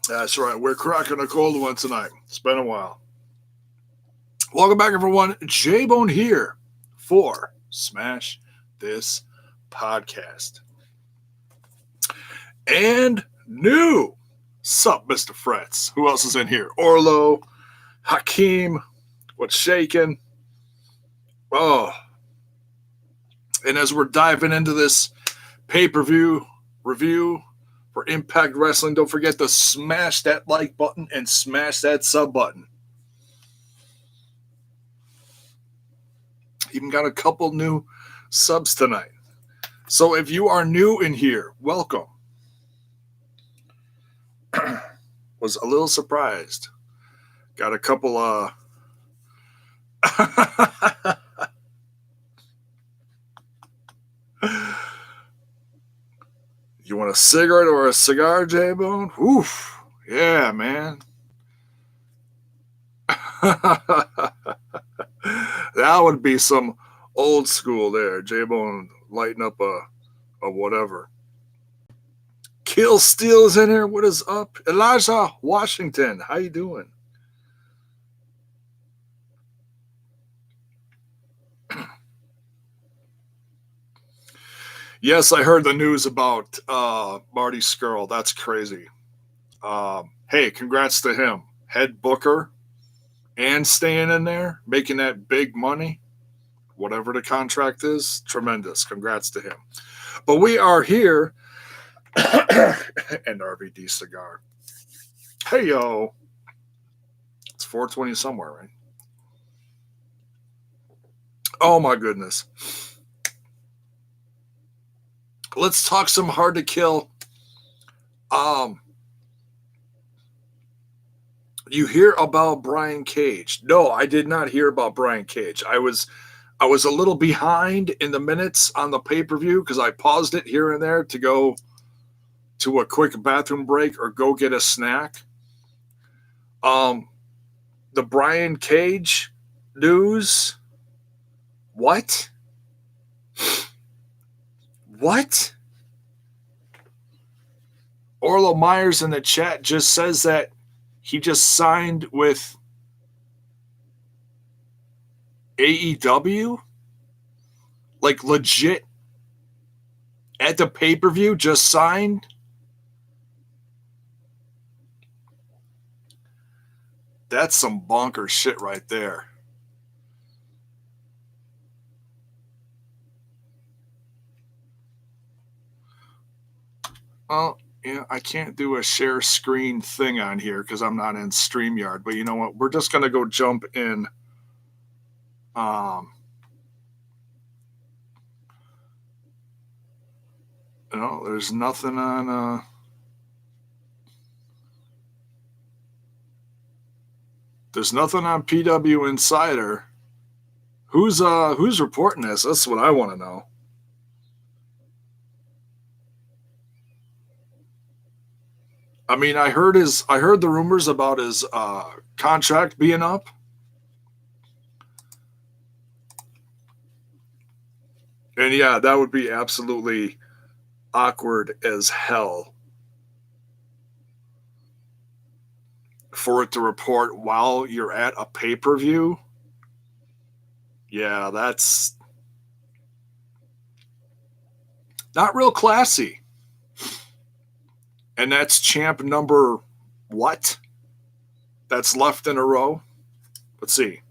That's right. We're cracking a cold one tonight. It's been a while. Welcome back, everyone. J-Bone here for Smash This Podcast. And new. Sup, Mr. Fretz? Who else is in here? Orlo, Hakeem, what's shaking? Oh. And as we're diving into this pay-per-view review for Impact Wrestling, don't forget to smash that like button and smash that sub button. Even got a couple new subs tonight. So if you are new in here, welcome. Was a little surprised. Got a couple You want a cigarette or a cigar, J-Bone? Oof. Yeah, man. That would be some old school there. J-Bone lighting up a whatever. Kill Steel is in here. What is up? Elijah Washington. How you doing? Yes, I heard the news about Marty Scurll. That's crazy. Hey, congrats to him. Head booker and staying in there, making that big money. Whatever the contract is, tremendous. Congrats to him. But we are here. And RVD cigar. Hey, yo. It's 420 somewhere, right? Oh, my goodness. Let's talk some Hard to Kill. You hear about Brian Cage? No, I did not hear about Brian Cage. I was a little behind in the minutes on the pay-per-view because I paused it here and there to go to a quick bathroom break or go get a snack. The Brian Cage news. What? What? Orlo Myers in the chat just says that he just signed with AEW? Like legit at the pay-per-view just signed? That's some bonkers shit right there. Well, yeah, I can't do a share screen thing on here because I'm not in StreamYard. But you know what? We're just going to go jump in. There's nothing on... There's nothing on PW Insider. Who's reporting this? That's what I want to know. I mean, I heard the rumors about his contract being up. And yeah, that would be absolutely awkward as hell for it to report while you're at a pay-per-view. Yeah, that's not real classy. And that's champ number what? That's left in a row. Let's see.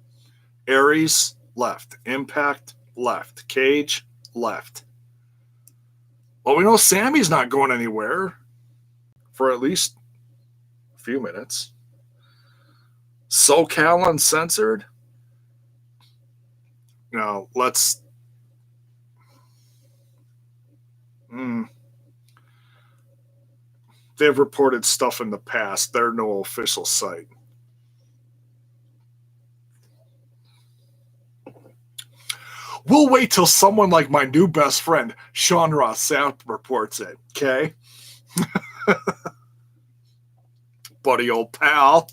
Aries, left. Impact, left. Cage, left. Well, we know Sammy's not going anywhere for at least a few minutes. SoCal Uncensored? No, let's... They've reported stuff in the past. They're no official site. We'll wait till someone like my new best friend, Sean Ross Sapp, reports it, okay? Buddy old pal.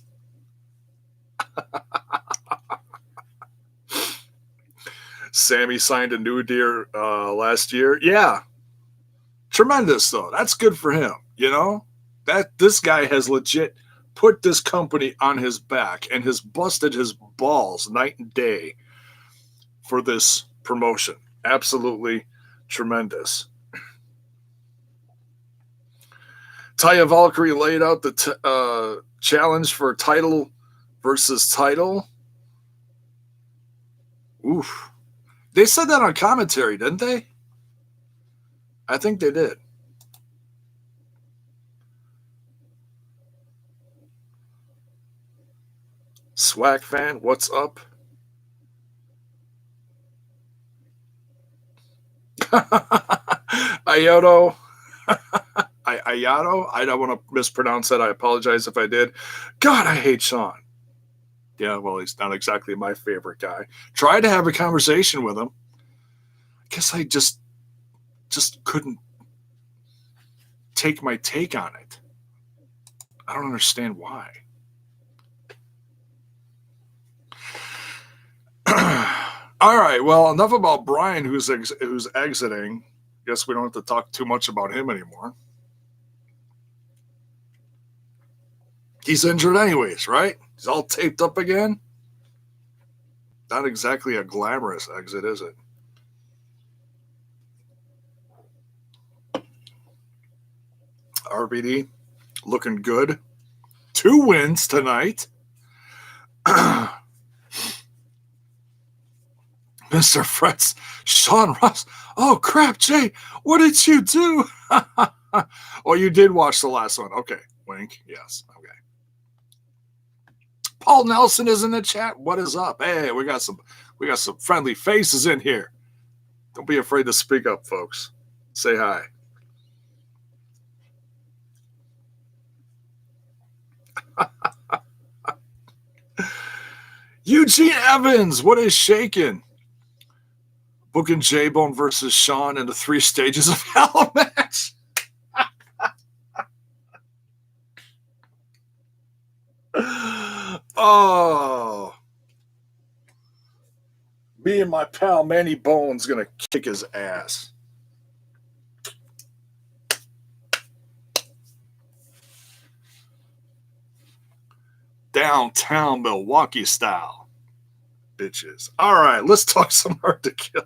Sammy signed a new deal last year. Yeah, tremendous though. That's good for him. You know that this guy has legit put this company on his back and has busted his balls night and day for this promotion. Absolutely tremendous. Taya Valkyrie laid out the challenge for title versus title. Oof. They said that on commentary, didn't they? I think they did. Swag fan, what's up? Ayato. Ayato. I don't want to mispronounce that. I apologize if I did. God, I hate Sean. Yeah, well, he's not exactly my favorite guy. Tried to have a conversation with him. I guess I just couldn't take my take on it. I don't understand why. All right, well, enough about Brian, who's exiting. Guess we don't have to talk too much about him anymore. He's injured anyways, right? He's all taped up again. Not exactly a glamorous exit, is it? RVD looking good. 2 wins tonight. Mr. Fretz, Sean Ross. Oh, crap, Jay. What did you do? Oh, you did watch the last one. Okay. Wink. Yes. Okay. Paul Nelson is in the chat. What is up? Hey, we got some friendly faces in here. Don't be afraid to speak up, folks. Say hi. Eugene Evans, what is shaking? Booking J-Bone versus Sean in the 3 stages of hell match. Oh. Me and my pal Manny Bone's going to kick his ass. Downtown Milwaukee style. Bitches. All right, let's talk some Hard to Kill.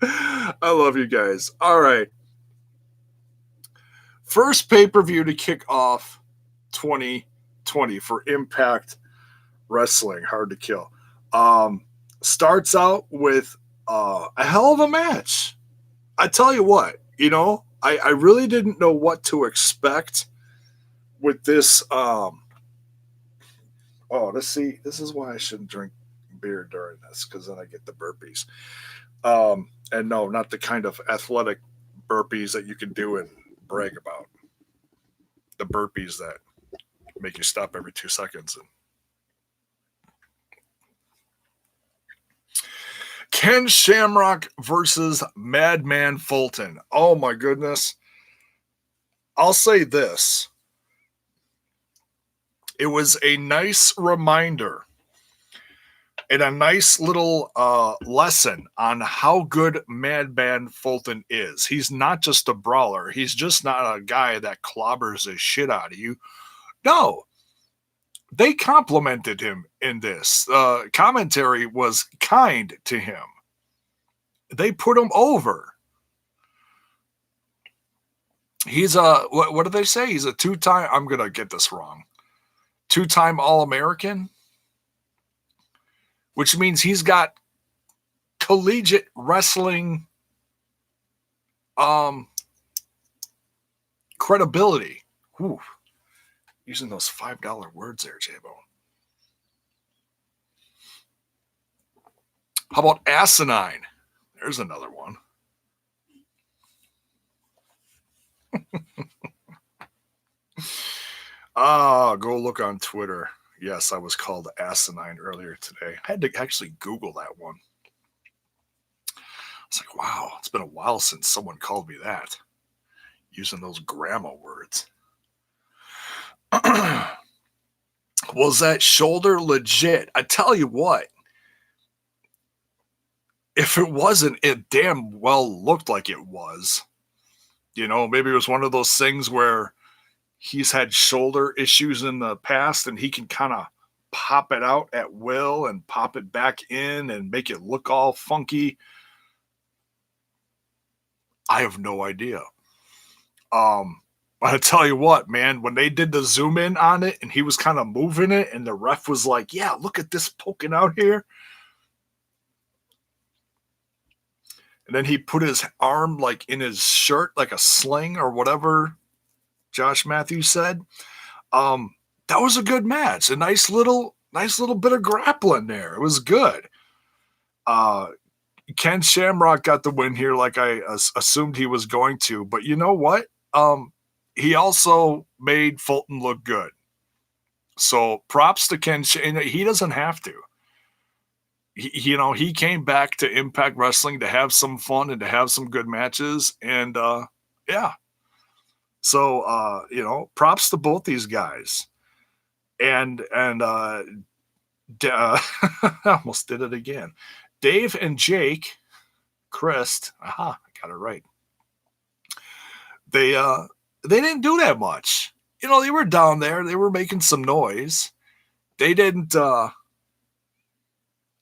I love you guys. All right. First pay-per-view to kick off 2020 for Impact Wrestling, Hard to Kill. Starts out with a hell of a match. I tell you what, you know, I really didn't know what to expect with this. Let's see. This is why I shouldn't drink beer during this, because then I get the burpees. And no, not the kind of athletic burpees that you can do and brag about. The burpees that make you stop every 2 seconds. Ken Shamrock versus Madman Fulton. Oh my goodness. I'll say this. It was a nice reminder and a nice little lesson on how good Madman Fulton is. He's not just a brawler. He's just not a guy that clobbers the shit out of you. No. They complimented him in this. Commentary was kind to him. They put him over. He's a, what do they say? He's a 2-time, I'm going to get this wrong, 2-time All-American, which means he's got collegiate wrestling credibility. Whew. Using those $5 words there, J-Bone. How about asinine? There's another one. Go look on Twitter. Yes, I was called asinine earlier today. I had to actually Google that one. It's like, wow, it's been a while since someone called me that. Using those grandma words. Was that shoulder legit? I tell you what. if it wasn't, it damn well looked like it was. You know, maybe it was one of those things where he's had shoulder issues in the past and he can kind of pop it out at will and pop it back in and make it look all funky. I have no idea. But I tell you what, man, when they did the zoom in on it and he was kind of moving it and the ref was like, yeah, look at this poking out here. And then he put his arm like in his shirt, like a sling or whatever Josh Matthews said. That was a good match. A nice little bit of grappling there. It was good. Ken Shamrock got the win here like I assumed he was going to. But you know what? He also made Fulton look good. So props to Ken. He doesn't have to. He came back to Impact Wrestling to have some fun and to have some good matches. And yeah. So, props to both these guys. And I almost did it again. Dave and Jake Christ. Aha, I got it right. They didn't do that much. They were down there. They were making some noise. They didn't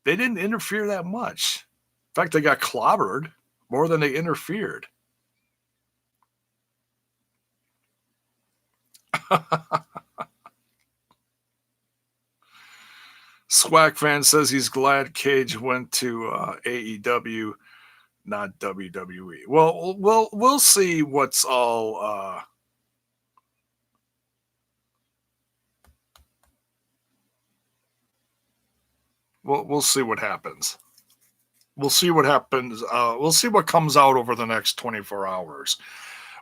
interfere that much. In fact, they got clobbered more than they interfered. Swack fan says he's glad Cage went to AEW, not WWE. Well, we'll see what's all. We'll see what happens. We'll see what happens. We'll see what comes out over the next 24 hours.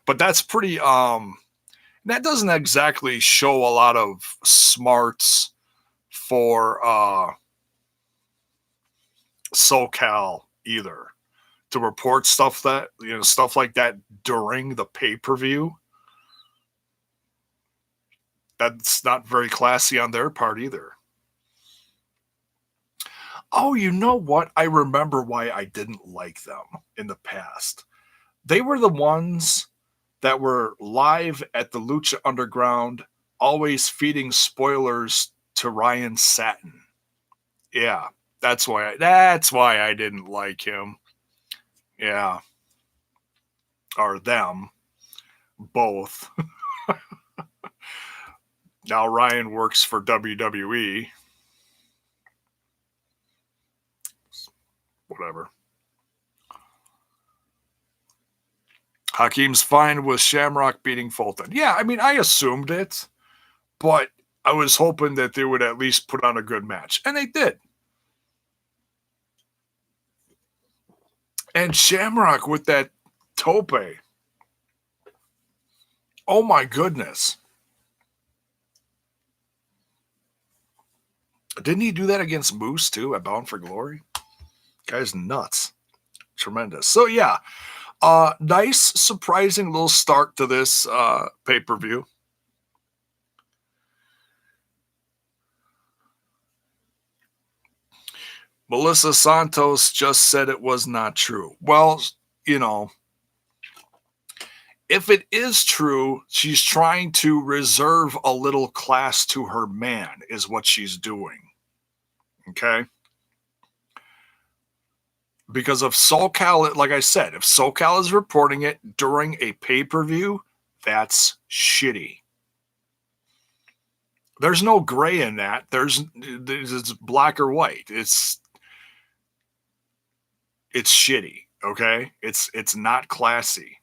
But that's pretty. That doesn't exactly show a lot of smarts for SoCal either, to report stuff like that during the pay-per-view. That's not very classy on their part either. Oh, you know what? I remember why I didn't like them in the past. They were the ones that were live at the Lucha Underground, always feeding spoilers to Ryan Satin. Yeah, that's why I didn't like him. Yeah. Or them. Both. Now Ryan works for WWE. Whatever. Hakeem's fine with Shamrock beating Fulton. Yeah, I mean, I assumed it, but I was hoping that they would at least put on a good match. And they did. And Shamrock with that tope. Oh my goodness. Didn't he do that against Moose too at Bound for Glory? Guy's nuts. Tremendous. So yeah, nice, surprising little start to this pay-per-view. Melissa Santos just said it was not true. Well, if it is true, she's trying to reserve a little class to her man, is what she's doing. Okay? Because if SoCal, like I said, if SoCal is reporting it during a pay-per-view, that's shitty. There's no gray in that. It's black or white. It's shitty, okay? It's not classy.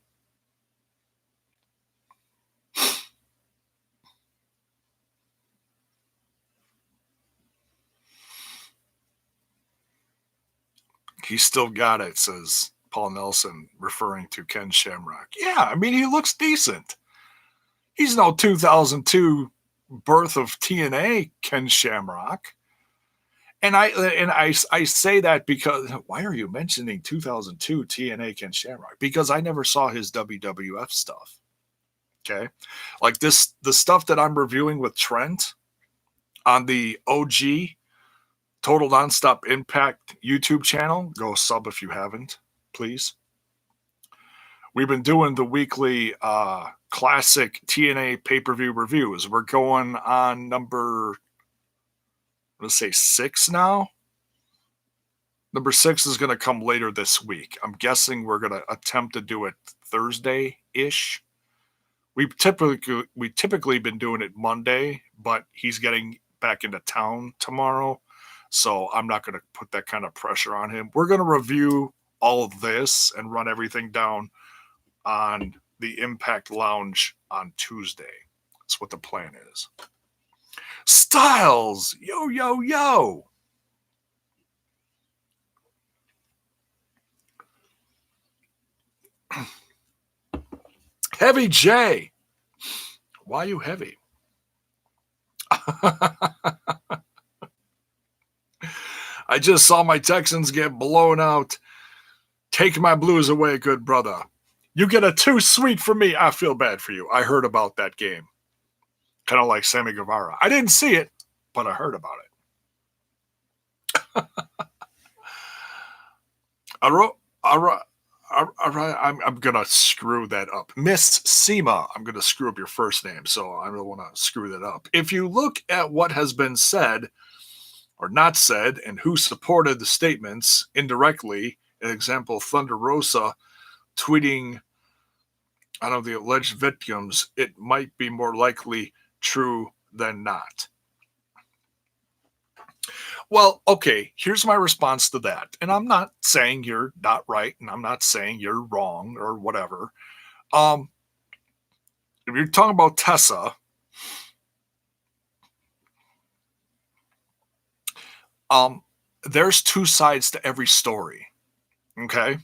He still got it, says Paul Nelson, referring to Ken Shamrock. Yeah, I mean, he looks decent. He's no 2002 birth of TNA Ken Shamrock. And I say that because, why are you mentioning 2002 TNA Ken Shamrock? Because I never saw his WWF stuff. Okay? Like the stuff that I'm reviewing with Trent on the OG Total Nonstop Impact YouTube channel. Go sub if you haven't, please. We've been doing the weekly classic TNA pay-per-view reviews. We're going on number, let's say 6 now. Number 6 is going to come later this week. I'm guessing we're going to attempt to do it Thursday-ish. We've typically been doing it Monday, but he's getting back into town tomorrow, so I'm not going to put that kind of pressure on him. We're going to review all of this and run everything down on the Impact Lounge on Tuesday. That's what the plan is. Styles! Yo, yo, yo! Heavy J! Why are you heavy? I just saw my Texans get blown out. Take my blues away, good brother. You get a too sweet for me. I feel bad for you. I heard about that game. Kind of like Sammy Guevara. I didn't see it, but I heard about it. I'm going to screw that up. Miss Seema, I'm going to screw up your first name, so I don't want to screw that up. If you look at what has been said or not said and who supported the statements indirectly, an example, Thunder Rosa tweeting on the alleged victims, it might be more likely true than not. Well, okay, here's my response to that. And I'm not saying you're not right, and I'm not saying you're wrong or whatever. If you're talking about Tessa, there's two sides to every story. Okay?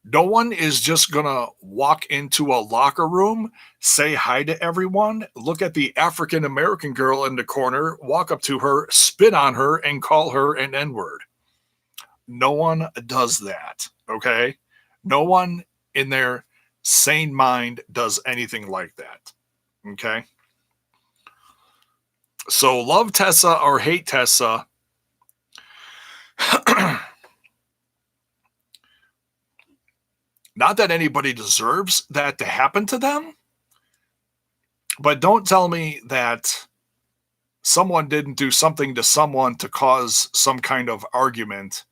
No one is just going to walk into a locker room, say hi to everyone, look at the African-American girl in the corner, walk up to her, spit on her, and call her an N-word. No one does that, okay? No one in their sane mind does anything like that, okay? So love Tessa or hate Tessa, not that anybody deserves that to happen to them, but don't tell me that someone didn't do something to someone to cause some kind of argument,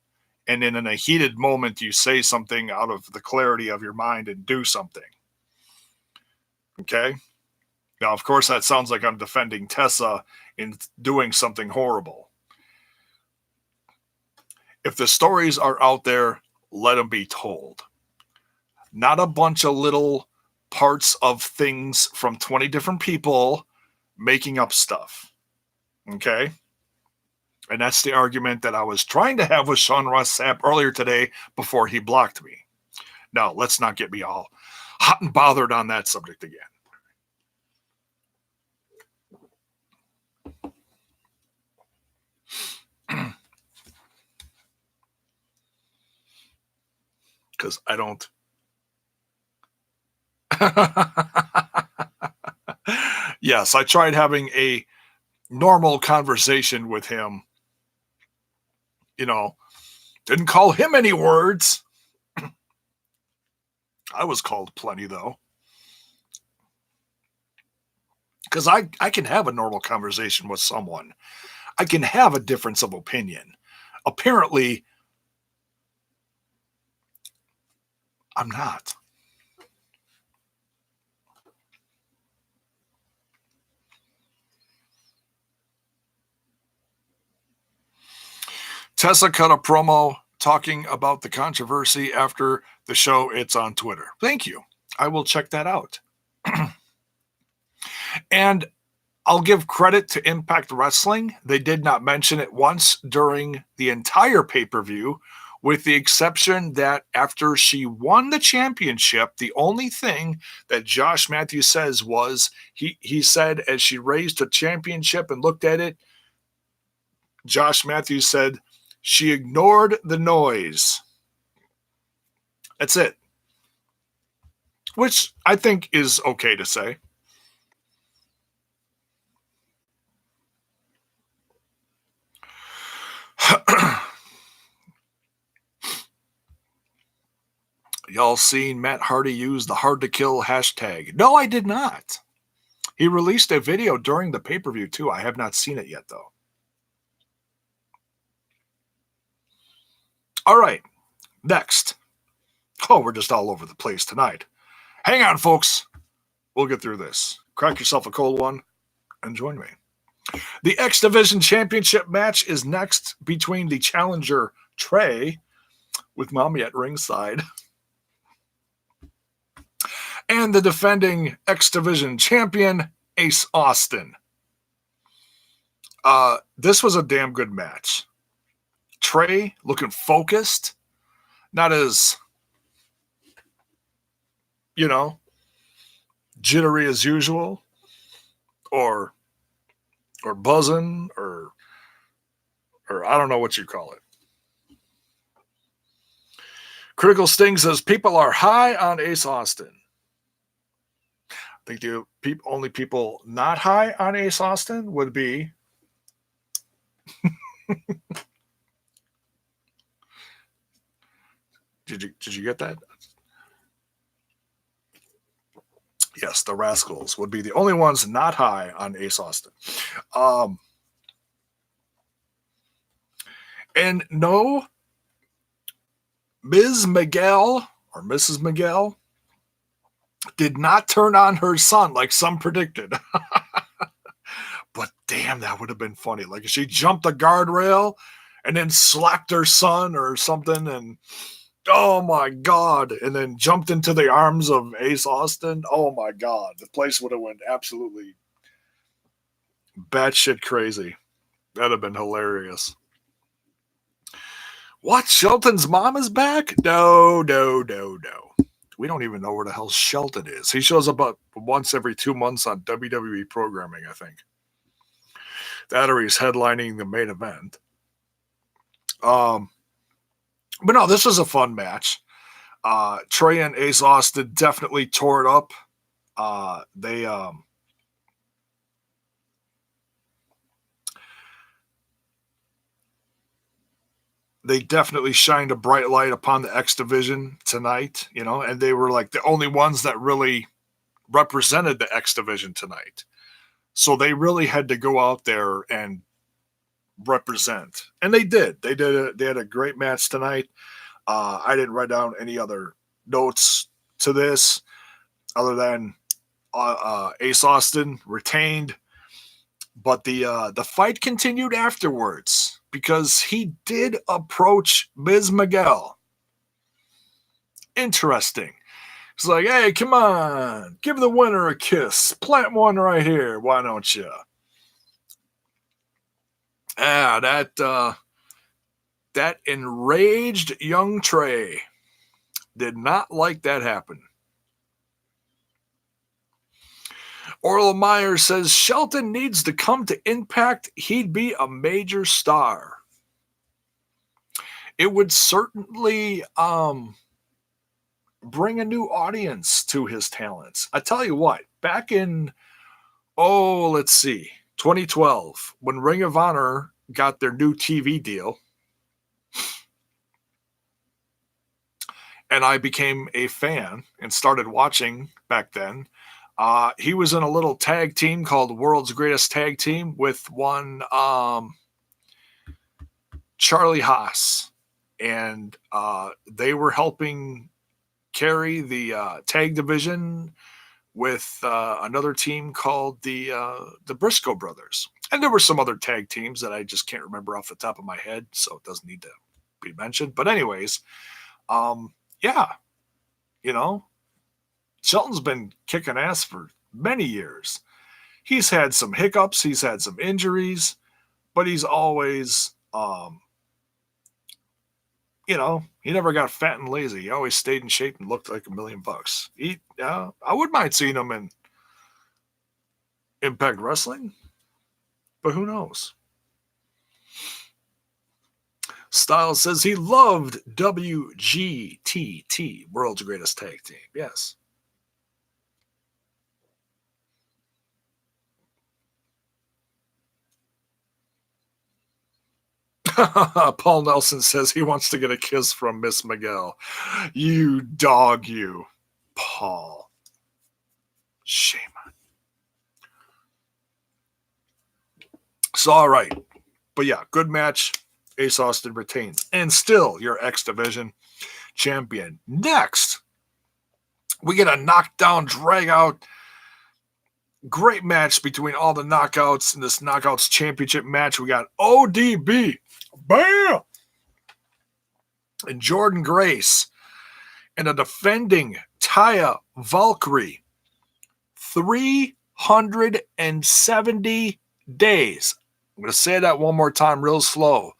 and then in a heated moment you say something out of the clarity of your mind and do something. Okay? Now, of course, that sounds like I'm defending Tessa in doing something horrible. If the stories are out there, let them be told. Not a bunch of little parts of things from 20 different people making up stuff. Okay? And that's the argument that I was trying to have with Sean Ross Sapp earlier today before he blocked me. Now, let's not get me all hot and bothered on that subject again. Because I don't. Yes, I tried having a normal conversation with him. You know, didn't call him any words. I was called plenty, though. Because I can have a normal conversation with someone. I can have a difference of opinion. Apparently, I'm not. Tessa cut a promo talking about the controversy after the show. It's on Twitter. Thank you. I will check that out. And I'll give credit to Impact Wrestling. They did not mention it once during the entire pay-per-view, with the exception that after she won the championship, the only thing that Josh Matthews says was, he said as she raised the championship and looked at it, Josh Matthews said, she ignored the noise. That's it. Which I think is okay to say. Y'all seen Matt Hardy use the hard to kill hashtag? No, I did not. He released a video during the pay-per-view too. I have not seen it yet though. All right, next. Oh, we're just all over the place tonight. Hang on, folks. We'll get through this. Crack yourself a cold one and join me. The X Division Championship match is next between the challenger Trey, with Mommy at ringside, and the defending X Division champion Ace Austin. This was a damn good match. Trey looking focused, not as, jittery as usual, or buzzing, or I don't know what you call it. Critical Sting says people are high on Ace Austin. I think the only people not high on Ace Austin would be Did you get that? Yes, the Rascals would be the only ones not high on Ace Austin. And no, Ms. Miguel or Mrs. Miguel did not turn on her son like some predicted. But damn, that would have been funny. Like if she jumped the guardrail and then slapped her son or something, and oh my God, and then jumped into the arms of Ace Austin. Oh my God, the place would have went absolutely batshit crazy. That'd have been hilarious. What? Shelton's mom is back? No. We don't even know where the hell Shelton is. He shows up about once every 2 months on WWE programming, I think. That or he's headlining the main event. But no, this was a fun match. Trey and Ace Austin definitely tore it up. They definitely shined a bright light upon the X Division tonight, and they were like the only ones that really represented the X Division tonight. So they really had to go out there and represent. And they did. They had a great match tonight. I didn't write down any other notes to this other than Ace Austin retained. But the fight continued afterwards because he did approach Ms. Miguel. Interesting. He's like, hey, come on, give the winner a kiss. Plant one right here. Why don't you? That enraged young Trey did not like that happen. Orla Meyer says Shelton needs to come to Impact. He'd be a major star. It would certainly bring a new audience to his talents. I tell you what, back in, 2012, when Ring of Honor got their new TV deal, and I became a fan and started watching back then, he was in a little tag team called World's Greatest Tag Team with one Charlie Haas, and they were helping carry the tag division with another team called the Briscoe Brothers. And there were some other tag teams that I just can't remember off the top of my head, so it doesn't need to be mentioned. But anyways, Shelton's been kicking ass for many years. He's had some hiccups, he's had some injuries, but he's always, he never got fat and lazy. He always stayed in shape and looked like $1 million. I wouldn't mind seeing him in Impact Wrestling, but who knows? Styles says he loved WGTT, World's Greatest Tag Team. Yes. Paul Nelson says he wants to get a kiss from Miss Miguel. You dog, you. Paul. Shame on you. So, all right. But yeah, good match. Ace Austin retains. And still your X Division champion. Next, we get a knockdown, drag out. Great match between all the knockouts in this Knockouts Championship match. We got ODB. Bam! And Jordan Grace. And a defending Taya Valkyrie. 370 days. I'm going to say that one more time real slow.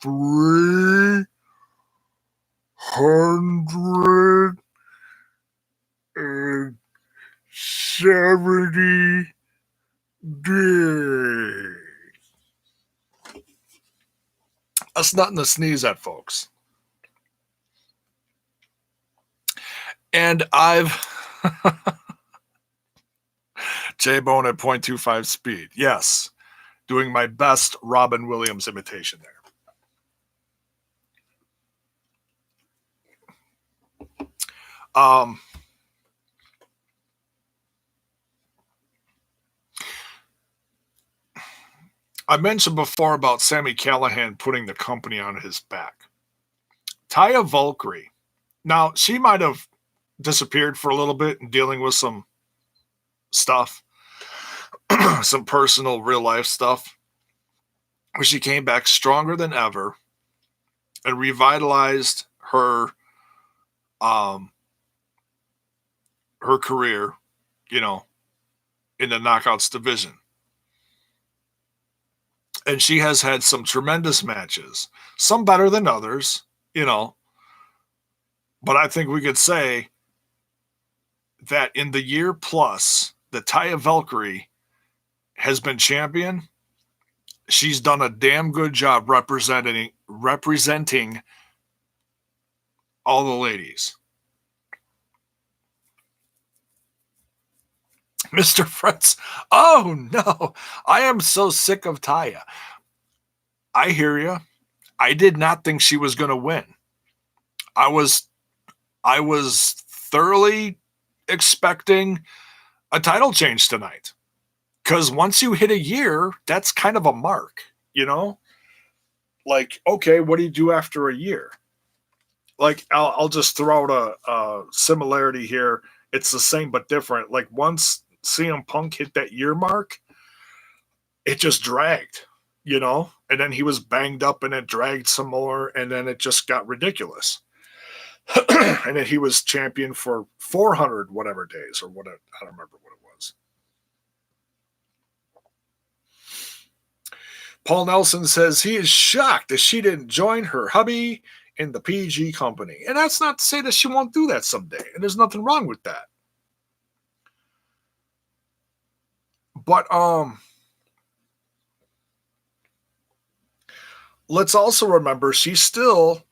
370 days. That's nothing to sneeze at, folks. And I've J-Bone at 0.25 speed. Yes. Doing my best Robin Williams imitation there. I mentioned before about Sami Callihan putting the company on his back. Taya Valkyrie. Now, she might have disappeared for a little bit and dealing with some stuff, some personal real life stuff. But she came back stronger than ever and revitalized her career, in the Knockouts division. And she has had some tremendous matches, some better than others, but I think we could say that in the year plus that Taya Valkyrie has been champion, she's done a damn good job representing all the ladies. Mr. Fretz, oh no, I am so sick of Taya. I hear you. I did not think she was going to win. I was thoroughly expecting a title change tonight. Because once you hit a year, that's kind of a mark, Like, okay, what do you do after a year? Like, I'll just throw out a similarity here. It's the same but different. Like, once CM Punk hit that year mark, it just dragged, and then he was banged up and it dragged some more, and then it just got ridiculous. And then he was champion for 400 whatever days or whatever. I don't remember what it was. Paul Nelson says he is shocked that she didn't join her hubby in the PG company. And that's not to say that she won't do that someday. And there's nothing wrong with that. But let's also remember she's still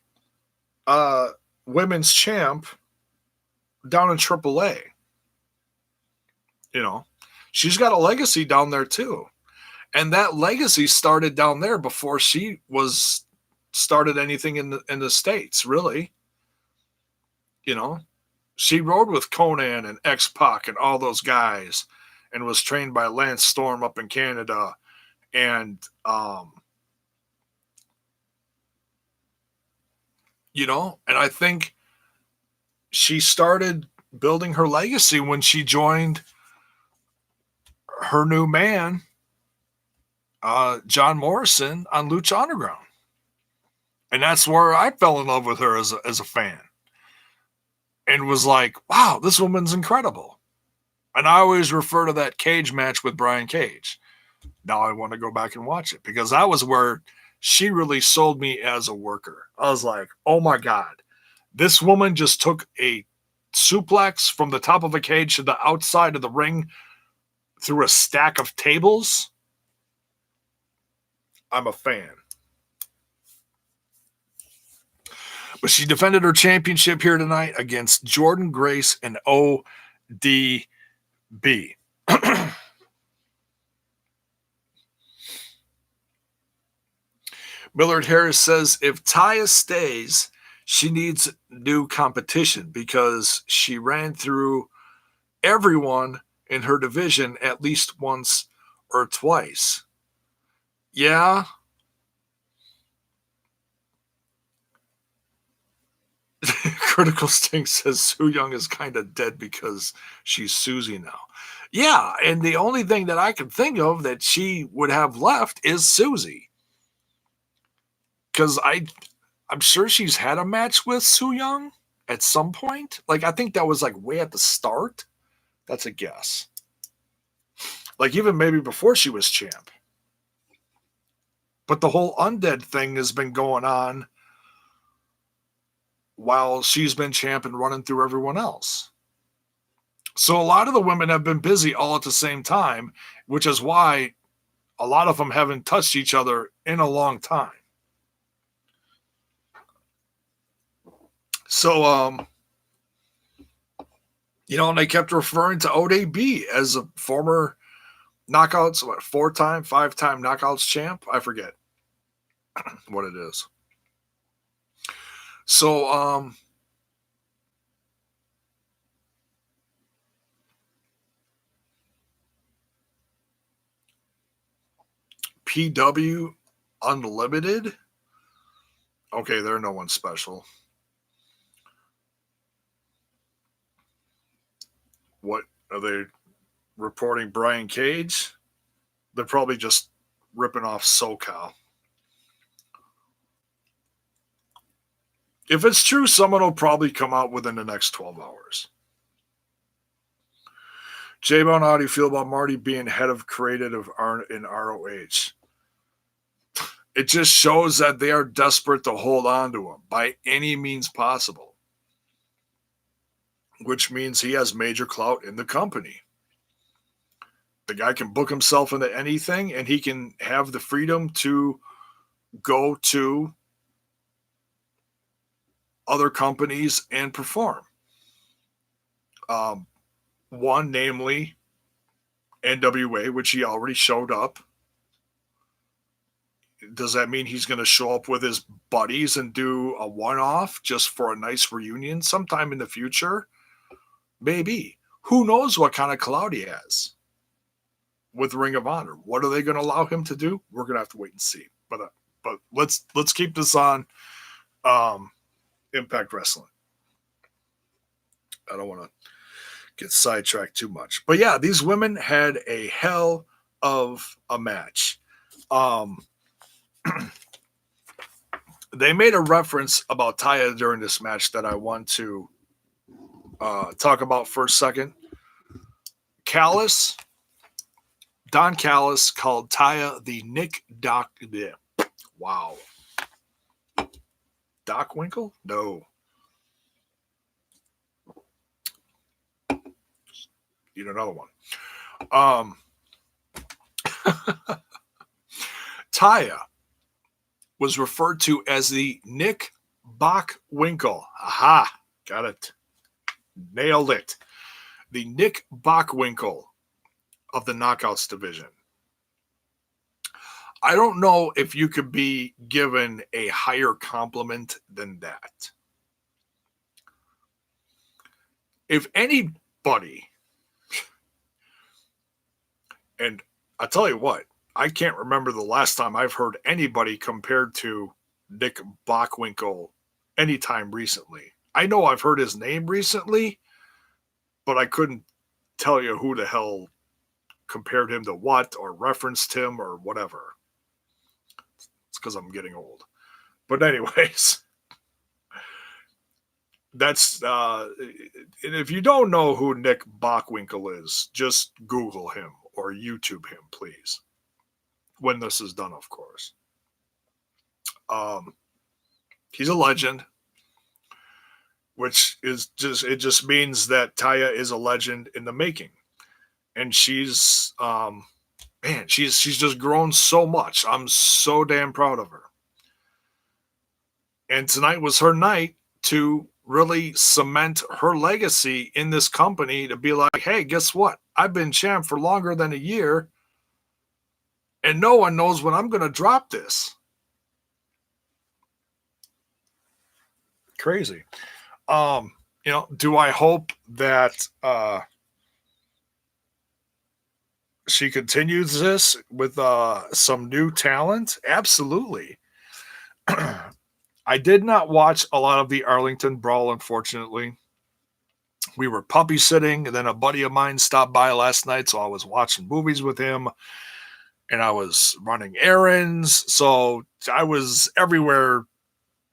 women's champ down in AAA. She's got a legacy down there too. And that legacy started down there before she started anything in the States, really. She rode with Conan and X-Pac and all those guys and was trained by Lance Storm up in Canada. And, and I think she started building her legacy when she joined her new man, John Morrison, on Lucha Underground. And that's where I fell in love with her as a fan. And was like, wow, this woman's incredible. And I always refer to that cage match with Brian Cage. Now I want to go back and watch it because that was where she really sold me as a worker. I was like, oh my God, this woman just took a suplex from the top of a cage to the outside of the ring through a stack of tables. I'm a fan. But she defended her championship here tonight against Jordan Grace and ODB. Millard Harris says if Taya stays, she needs new competition because she ran through everyone in her division at least once or twice. Yeah. Critical Sting says Su Young is kind of dead because she's Susie now. Yeah, and the only thing that I can think of that she would have left is Susie. Because I'm sure she's had a match with Su Young at some point. Like, I think that was like way at the start. That's a guess. Like, even maybe before she was champ. But the whole undead thing has been going on while she's been champ and running through everyone else. So a lot of the women have been busy all at the same time, which is why a lot of them haven't touched each other in a long time. So, and they kept referring to ODB as a former knockouts, 4-time, 5-time knockouts champ. I forget what it is. So, PW Unlimited. Okay, they're no one special. What are they reporting? Brian Cage? They're probably just ripping off SoCal. If it's true, someone will probably come out within the next 12 hours. J-Bone, how do you feel about Marty being head of creative in ROH? It just shows that they are desperate to hold on to him by any means possible, which means he has major clout in the company. The guy can book himself into anything, and he can have the freedom to go to other companies and perform. One, namely NWA, which he already showed up. Does that mean he's going to show up with his buddies and do a one-off just for a nice reunion sometime in the future? Maybe. Who knows what kind of clout he has with Ring of Honor? What are they going to allow him to do? We're going to have to wait and see. But let's keep this on Impact Wrestling. I don't want to get sidetracked too much. But yeah, these women had a hell of a match. They made a reference about Taya during this match that I want to talk about for a second. Don Callis called Taya the Nick Doc. Wow. Doc Winkle? No. Need another one. Taya was referred to as the Nick Bockwinkel. Aha, got it. Nailed it. The Nick Bockwinkel of the Knockouts division. I don't know if you could be given a higher compliment than that. If anybody, and I tell you what, I can't remember the last time I've heard anybody compared to Nick Bockwinkel anytime recently. I know I've heard his name recently, but I couldn't tell you who the hell compared him to what or referenced him or whatever. It's because I'm getting old. But anyways, that's if you don't know who Nick Bockwinkel is, just Google him or YouTube him, please. When this is done, of course. He's a legend, which is just means that Taya is a legend in the making. And she's she's just grown so much. I'm so damn proud of her. And tonight was her night to really cement her legacy in this company, to be like, hey, guess what? I've been champ for longer than a year, and no one knows when I'm going to drop this. Crazy. Do I hope that she continues this with some new talent? Absolutely. I did not watch a lot of the Arlington Brawl, unfortunately. We were puppy sitting, and then a buddy of mine stopped by last night, so I was watching movies with him, and I was running errands, so I was everywhere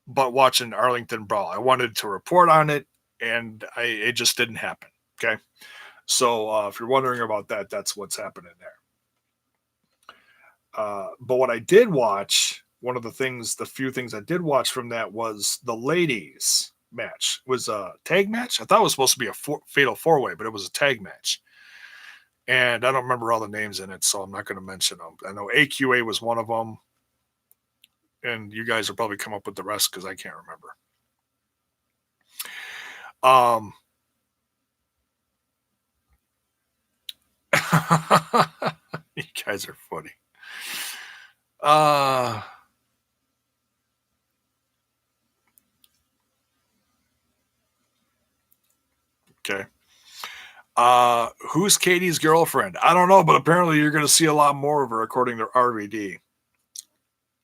but watching Arlington Brawl. I wanted to report on it, and it just didn't happen. Okay, so if you're wondering about that, that's what's happening there. But what I did watch, the few things I did watch from that was the ladies match. It was a tag match. I thought it was supposed to be a fatal four-way, but it was a tag match. And I don't remember all the names in it, so I'm not going to mention them. I know AQA was one of them, and you guys will probably come up with the rest because I can't remember. You guys are funny. Okay. Who's Katie's girlfriend? I don't know, but apparently you're going to see a lot more of her according to RVD.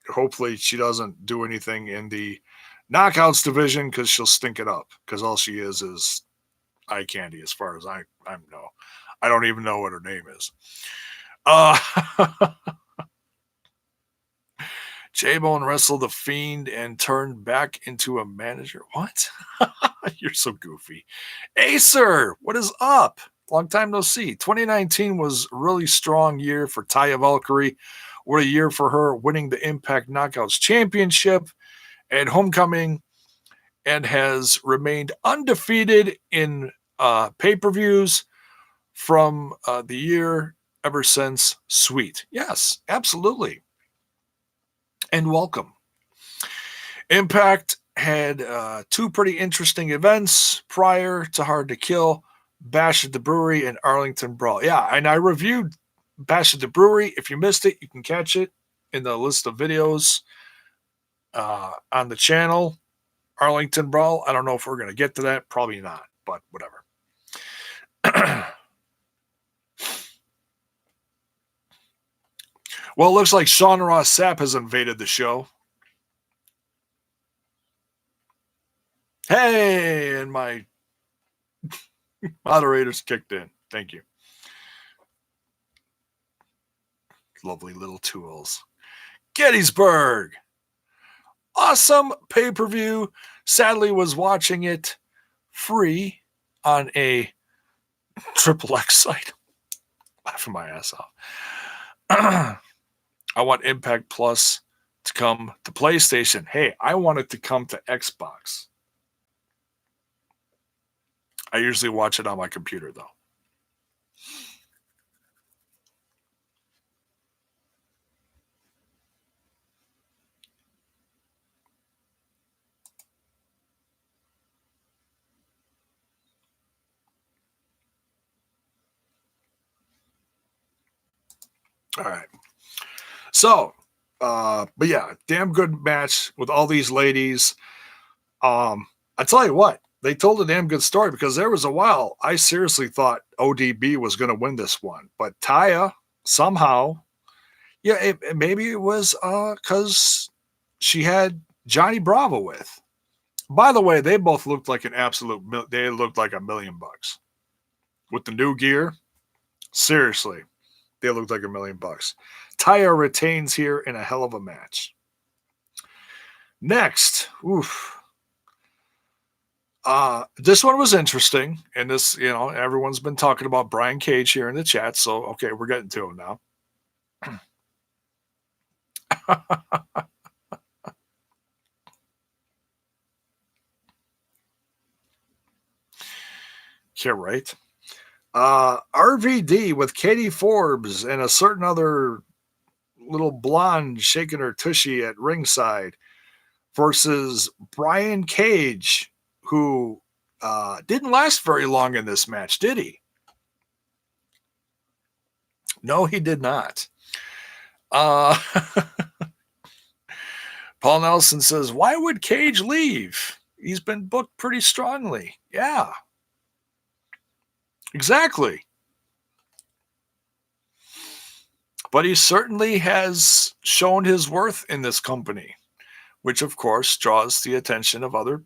Hopefully she doesn't do anything in the knockouts division because she'll stink it up because all she is eye candy as far as I know. I don't even know what her name is. J-Bone wrestled the Fiend and turned back into a manager. What? You're so goofy. Acer, what is up? Long time no see. 2019 was a really strong year for Taya Valkyrie. What a year for her, winning the Impact Knockouts Championship at Homecoming, and has remained undefeated in pay-per-views from the year ever since. Sweet. Yes, absolutely. And welcome. Impact had two pretty interesting events prior to Hard to Kill, Bash at the Brewery and Arlington Brawl. Yeah, and I reviewed Bash at the Brewery. If you missed it, you can catch it in the list of videos on the channel. Arlington Brawl, I don't know if we're going to get to that. Probably not, but whatever. Well, it looks like Sean Ross Sapp has invaded the show. Hey, and my moderators kicked in. Thank you. Lovely little tools. Gettysburg. Awesome pay-per-view. Sadly, was watching it free on a XXX site. Laughing my ass off. I want Impact Plus to come to PlayStation. Hey, I want it to come to Xbox. I usually watch it on my computer, though. All right. So, but yeah, damn good match with all these ladies. I tell you what, they told a damn good story because there was a while I seriously thought ODB was going to win this one, but Taya somehow, maybe it was because she had Johnny Bravo with. By the way, they both looked like they looked like $1 million with the new gear. Seriously, they looked like $1 million. Taya retains here in a hell of a match. Next, this one was interesting, and this, everyone's been talking about Brian Cage here in the chat, so okay, we're getting to him now. Yeah, right. RVD with Katie Forbes and a certain other little blonde shaking her tushy at ringside versus Brian Cage, who didn't last very long in this match, did he? No, he did not. Paul Nelson says, why would Cage leave? He's been booked pretty strongly. Yeah, exactly. But he certainly has shown his worth in this company, which of course draws the attention of other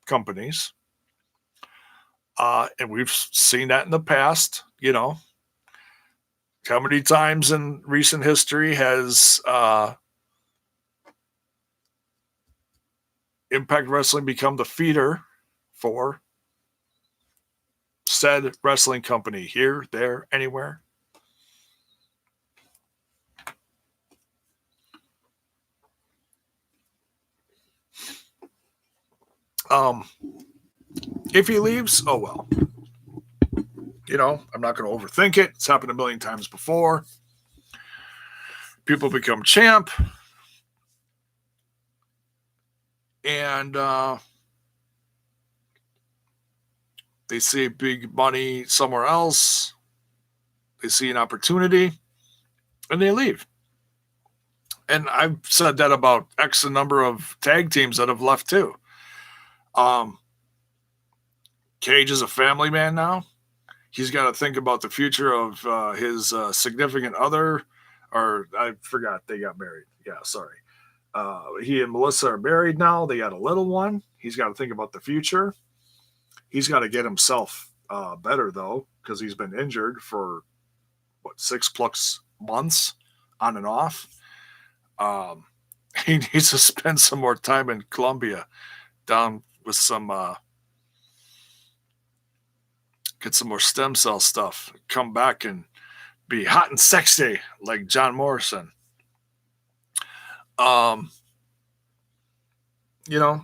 companies. And we've seen that in the past. How many times in recent history has Impact Wrestling become the feeder for said wrestling company here, there, anywhere? If he leaves, oh well. I'm not going to overthink it. It's happened a million times before. People become champ, and they see big money somewhere else. They see an opportunity, and they leave. And I've said that about X number of tag teams that have left too. Cage is a family man now. He's got to think about the future of his significant other, or I forgot they got married. Yeah, sorry. He and Melissa are married now. They got a little one. He's got to think about the future. He's got to get himself better, though, because he's been injured for, 6+ months on and off. He needs to spend some more time in Colombia down with some, get some more stem cell stuff, come back and be hot and sexy like John Morrison.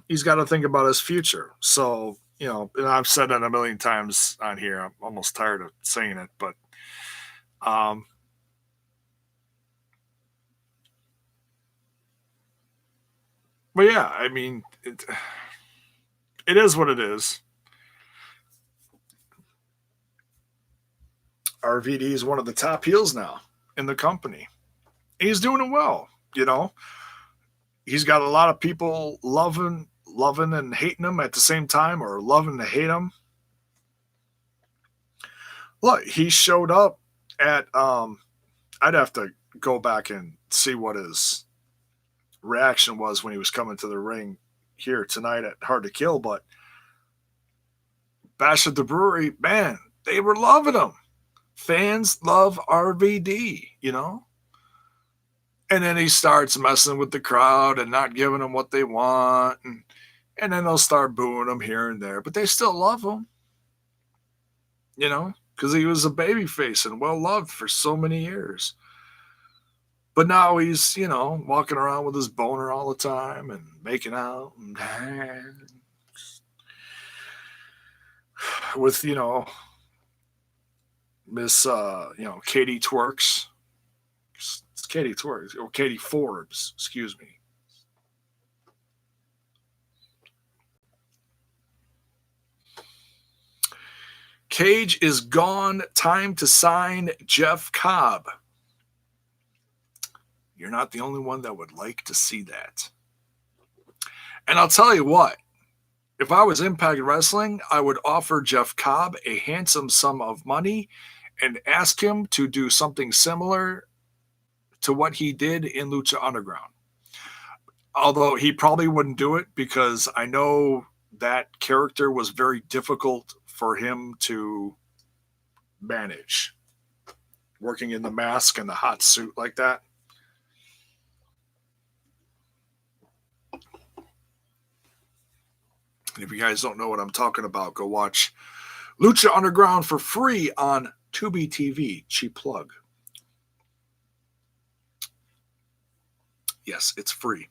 He's got to think about his future. So, and I've said that a million times on here. I'm almost tired of saying it, but yeah, I mean, it is what it is. RVD is one of the top heels now in the company. He's doing it well. He's got a lot of people loving and hating him at the same time, or loving to hate him. Look, he showed up at I'd have to go back and see what his reaction was when he was coming to the ring here tonight at Hard to Kill, but Bash at the Brewery, man, they were loving him. Fans love RVD, And then he starts messing with the crowd and not giving them what they want. And then they'll start booing him here and there. But they still love him, because he was a babyface and well-loved for so many years. But now he's, walking around with his boner all the time and making out. With, Miss, Katie Twerks. It's Katie Twerks, or Katie Forbes, excuse me. Cage is gone. Time to sign Jeff Cobb. You're not the only one that would like to see that. And I'll tell you what, if I was Impact Wrestling, I would offer Jeff Cobb a handsome sum of money and ask him to do something similar to what he did in Lucha Underground. Although he probably wouldn't do it, because I know that character was very difficult for him to manage. Working in the mask and the hot suit like that. And if you guys don't know what I'm talking about, go watch Lucha Underground for free on Tubi TV. Cheap plug. Yes, it's free.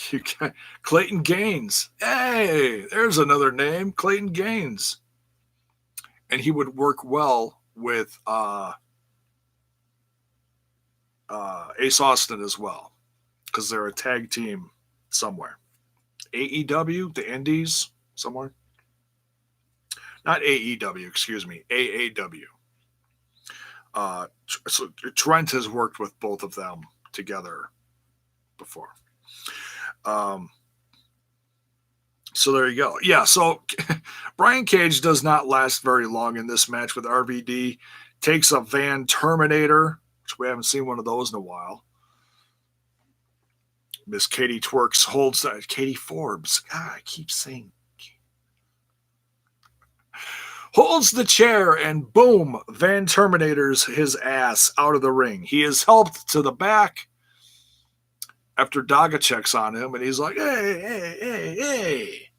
You got Clayton Gaines. Hey, there's another name, Clayton Gaines. And he would work well with Ace Austin as well, because they're a tag team somewhere. AEW, the Indies, somewhere. not AEW, excuse me, AAW. So Trent has worked with both of them together before. So there you go. Yeah, so Brian Cage does not last very long in this match with RVD. Takes a Van Terminator, which we haven't seen one of those in a while. Miss Katie Twerks holds that. Katie Forbes. God, I keep saying. Holds the chair and boom, Van Terminators his ass out of the ring. He is helped to the back after Daga checks on him and he's like, hey.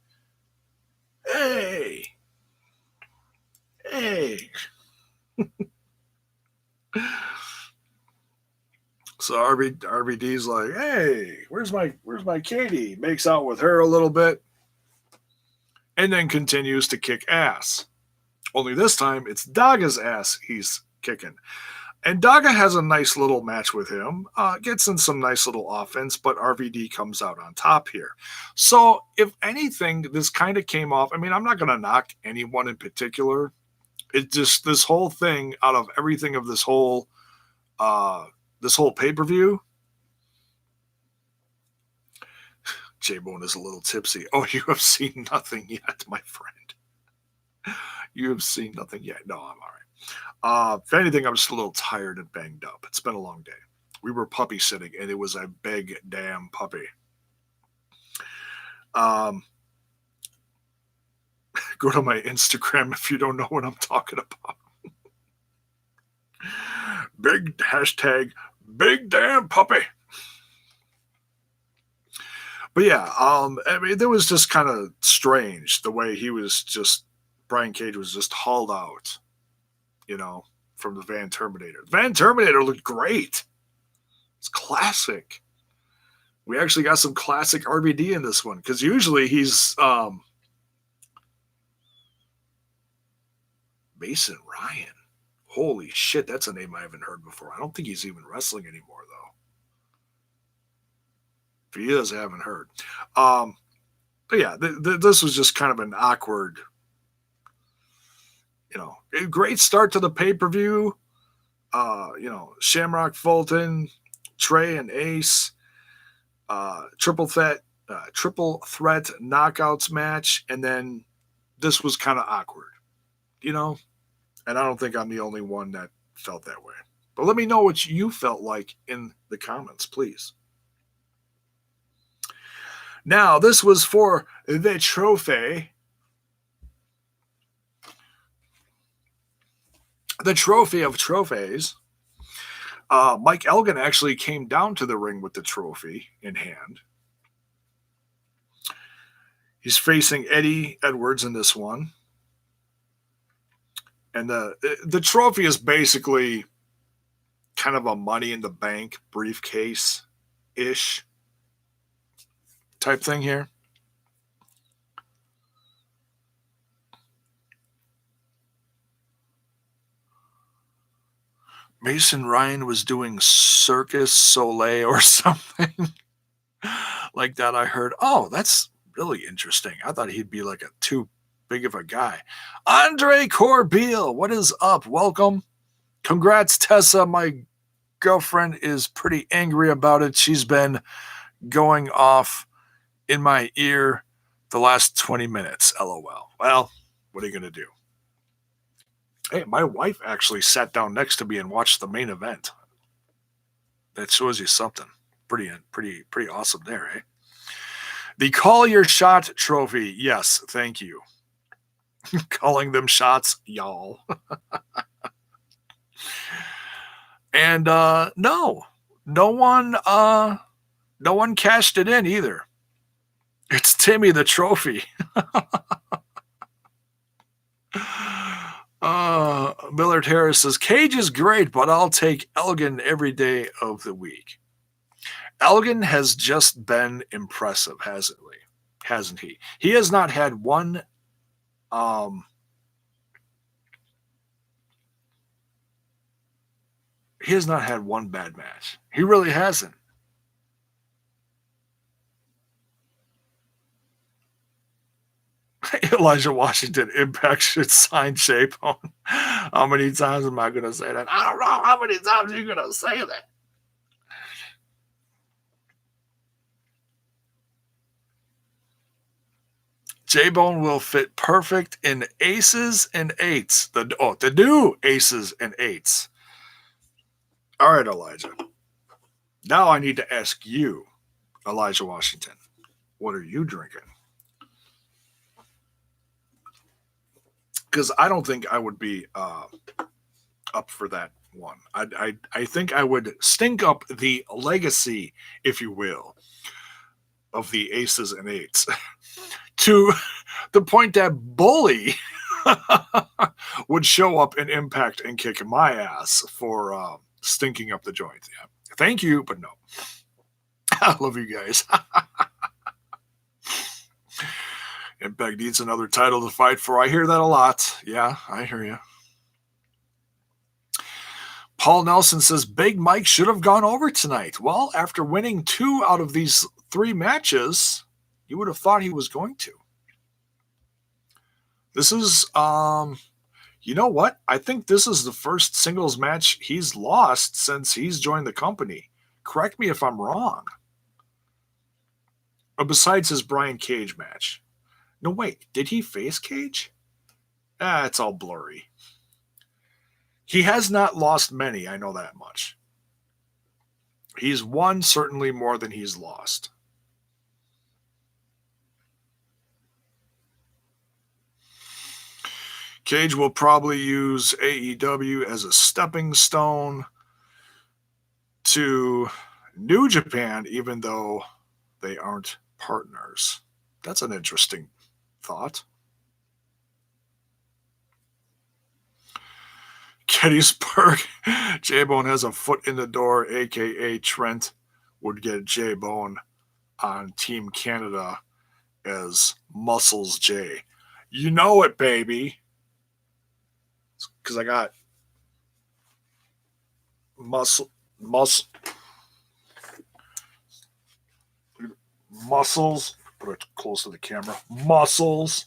So RVD's like, hey, where's my Katie? Makes out with her a little bit and then continues to kick ass. Only this time, it's Daga's ass he's kicking. And Daga has a nice little match with him, gets in some nice little offense, but RVD comes out on top here. So, if anything, this kind of came off. I mean, I'm not going to knock anyone in particular. It just, this whole thing, out of everything of this whole pay-per-view, J-Bone is a little tipsy. Oh, you have seen nothing yet, my friend. You have seen nothing yet. No, I'm all right. If anything, I'm just a little tired and banged up. It's been a long day. We were puppy sitting, and it was a big damn puppy. Go to my Instagram if you don't know what I'm talking about. Big hashtag, big damn puppy. But yeah, I mean, it was just kind of strange the way he was just, Brian Cage was just hauled out, from the Van Terminator. Van Terminator looked great. It's classic. We actually got some classic RVD in this one, because usually he's Mason Ryan. Holy shit, that's a name I haven't heard before. I don't think he's even wrestling anymore, though. If he is, I haven't heard. But yeah, this was just kind of an awkward, a great start to the pay-per-view. Shamrock, Fulton, Trey, and Ace, triple threat knockouts match, and then this was kind of awkward, and I don't think I'm the only one that felt that way. But let me know what you felt like in the comments, please. Now, this was for the trophy. The trophy of trophies. Mike Elgin actually came down to the ring with the trophy in hand. He's facing Eddie Edwards in this one. And the trophy is basically kind of a Money in the Bank briefcase-ish type thing here. Mason Ryan was doing Circus Soleil or something like that. I heard, oh, that's really interesting. I thought he'd be like too big of a guy. Andre Corbeil, what is up? Welcome. Congrats, Tessa. My girlfriend is pretty angry about it. She's been going off in my ear the last 20 minutes. LOL. Well, what are you going to do? Hey, my wife actually sat down next to me and watched the main event. That shows you something. Pretty awesome there, eh? The Call Your Shot trophy. Yes, thank you. Calling them shots, y'all. And no one cashed it in either. It's Timmy the Trophy. Millard Harris says, Cage is great, but I'll take Elgin every day of the week. Elgin has just been impressive, hasn't he? He has not had one bad match. He really hasn't. Elijah Washington, Impact should sign J-Bone. How many times am I going to say that? I don't know how many times you're going to say that. J-Bone will fit perfect in aces and eights. The new aces and eights. All right, Elijah. Now I need to ask you, Elijah Washington, what are you drinking? Because I don't think I would be up for that one. I think I would stink up the legacy, if you will, of the aces and eights to the point that Bully would show up in Impact and kick my ass for stinking up the joint. Yeah. Thank you, but no. I love you guys. Impact needs another title to fight for. I hear that a lot. Yeah, I hear you. Paul Nelson says Big Mike should have gone over tonight. Well, after winning 2 out of these 3 matches, you would have thought he was going to. This is, you know what? I think this is the first singles match he's lost since he's joined the company. Correct me if I'm wrong. Besides his Brian Cage match. No, wait. Did he face Cage? It's all blurry. He has not lost many, I know that much. He's won certainly more than he's lost. Cage will probably use AEW as a stepping stone to New Japan, even though they aren't partners. That's an interesting thought. Gettysburg, J-Bone has a foot in the door, a.k.a. Trent would get J-Bone on Team Canada as Muscles J. You know it, baby. Because I got muscles, put it close to the camera, muscles.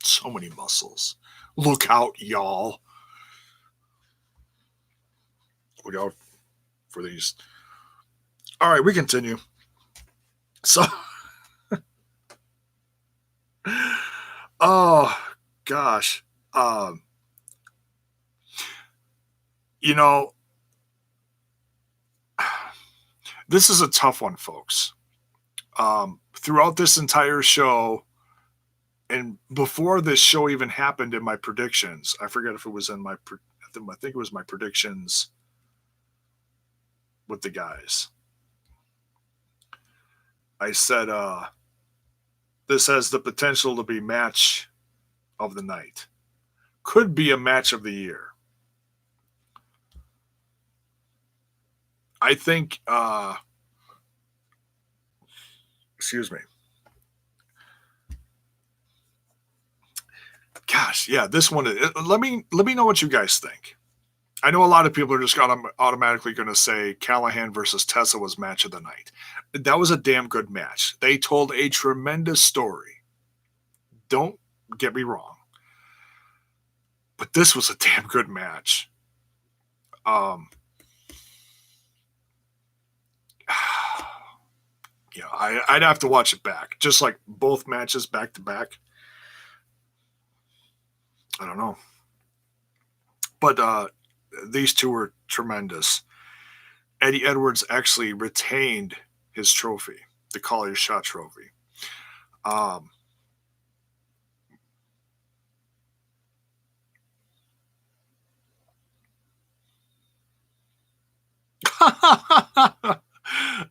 So many muscles. Look out, y'all. Look out for these. All right, we continue. So, oh, gosh. You know, this is a tough one, folks. Throughout this entire show, and before this show even happened in my predictions, I forget if it was in my, I think it was my predictions with the guys. I said, this has the potential to be match of the night. Could be a match of the year. I think, excuse me. Gosh, yeah, this one. Let me know what you guys think. I know a lot of people are just automatically going to say Callahan versus Tessa was match of the night. That was a damn good match. They told a tremendous story. Don't get me wrong, but this was a damn good match. You know, I'd have to watch it back, just like both matches back to back. I don't know. But these two were tremendous. Eddie Edwards actually retained his trophy, the Call Your Shot trophy.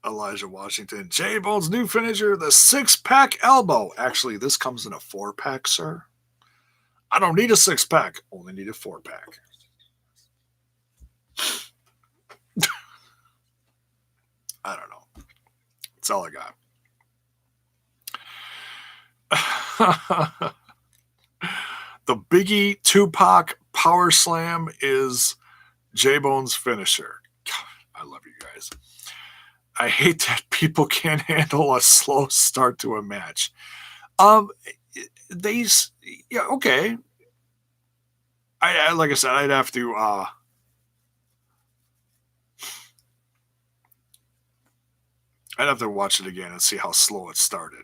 Elijah Washington. J-Bone's new finisher, the 6-pack elbow. Actually, this comes in a 4-pack, sir. I don't need a 6-pack. Only need a 4-pack. I don't know. That's all I got. The Biggie Tupac Power Slam is J-Bone's finisher. God, I love you guys. I hate that people can't handle a slow start to a match. Um, these, yeah, okay. I like I said, I'd have to watch it again and see how slow it started.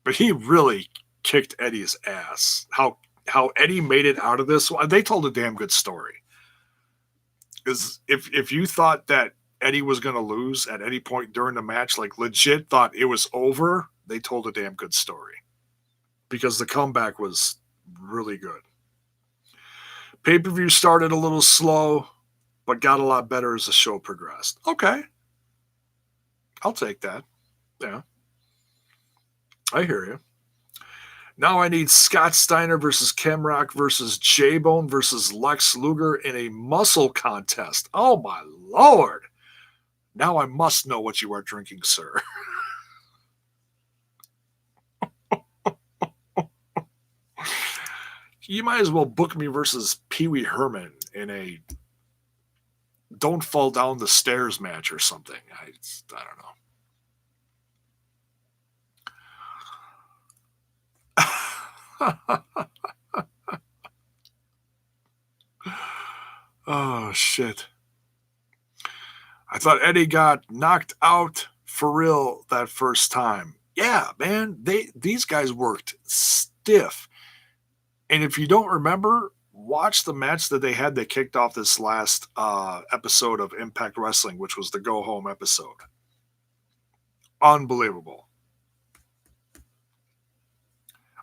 But he really kicked Eddie's ass. How Eddie made it out of this one, they told a damn good story. Because if you thought that Eddie was going to lose at any point during the match, like legit thought it was over, they told a damn good story. Because the comeback was really good. Pay-per-view started a little slow, but got a lot better as the show progressed. Okay. I'll take that. Yeah. I hear you. Now I need Scott Steiner versus Shamrock versus J-Bone versus Lex Luger in a muscle contest. Oh, my Lord. Now I must know what you are drinking, sir. You might as well book me versus Pee Wee Herman in a don't fall down the stairs match or something. I don't know. Oh, shit. I thought Eddie got knocked out for real that first time. Yeah, man. These guys worked stiff. And if you don't remember, watch the match that they had that kicked off this last episode of Impact Wrestling, which was the Go Home episode. Unbelievable.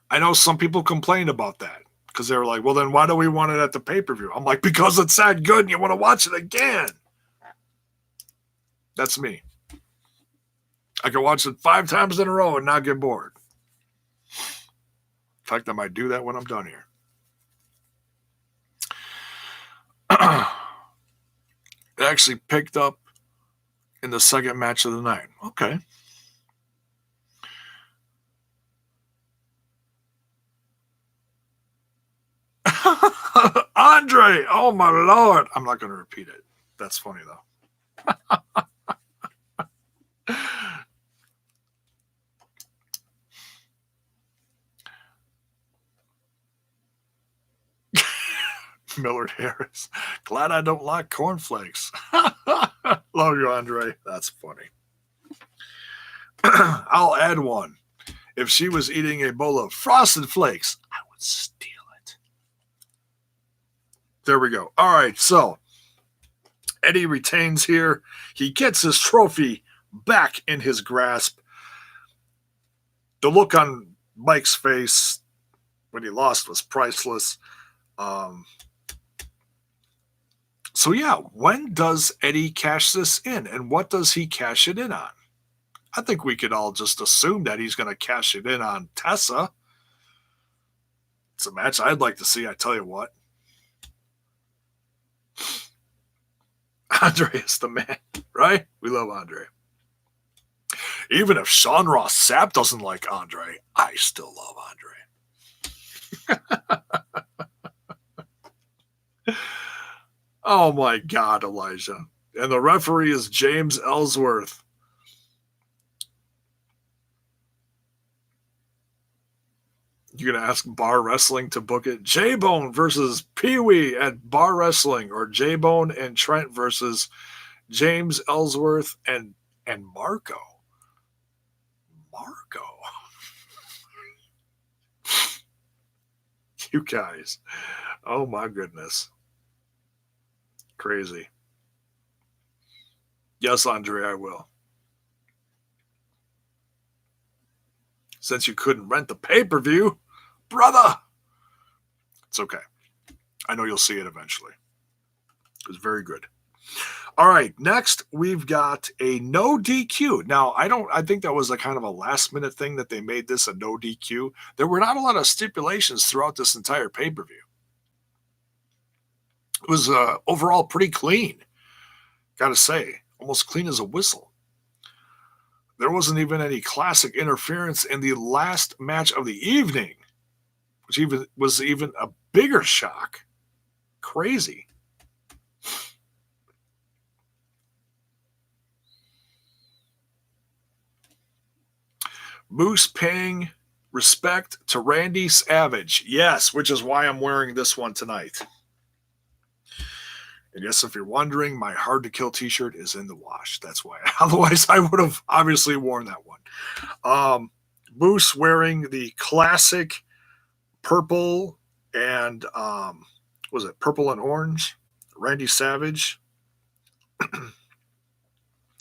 I know some people complained about that because they were like, well, then why do we want it at the pay-per-view? I'm like, because it's that good and you want to watch it again. That's me. I can watch it 5 times in a row and not get bored. In fact, I might do that when I'm done here. It actually picked up in the second match of the night. Okay. Andre! Oh, my Lord. I'm not going to repeat it. That's funny, though. Millard Harris. Glad I don't like cornflakes. Love you, Andre. That's funny. I'll add one. If she was eating a bowl of Frosted Flakes, I would steal it. There we go. All right, so Eddie retains here. He gets his trophy back in his grasp. The look on Mike's face when he lost was priceless. So yeah, when does Eddie cash this in, and what does he cash it in on? I think we could all just assume that he's going to cash it in on Tessa. It's a match I'd like to see, I tell you what. Andre is the man, right? We love Andre. Even if Sean Ross Sapp doesn't like Andre, I still love Andre. Oh my God, Elijah. And the referee is James Ellsworth. You're going to ask Bar Wrestling to book it? J-Bone versus Pee-wee at Bar Wrestling, or J-Bone and Trent versus James Ellsworth and Marco. Marco. You guys. Oh my goodness. Crazy. Yes, Andre, I will. Since you couldn't rent the pay-per-view, brother. It's okay. I know you'll see it eventually. It was very good. All right, next we've got a no DQ. Now, I think that was a kind of a last minute thing that they made this a no DQ. There were not a lot of stipulations throughout this entire pay-per-view. It was overall pretty clean. Gotta say, almost clean as a whistle. There wasn't even any classic interference in the last match of the evening, which was a bigger shock. Crazy. Moose paying respect to Randy Savage. Yes, which is why I'm wearing this one tonight. And yes, if you're wondering, my Hard to Kill t-shirt is in the wash. That's why. Otherwise, I would have obviously worn that one. Moose wearing the classic purple and was it purple and orange? Randy Savage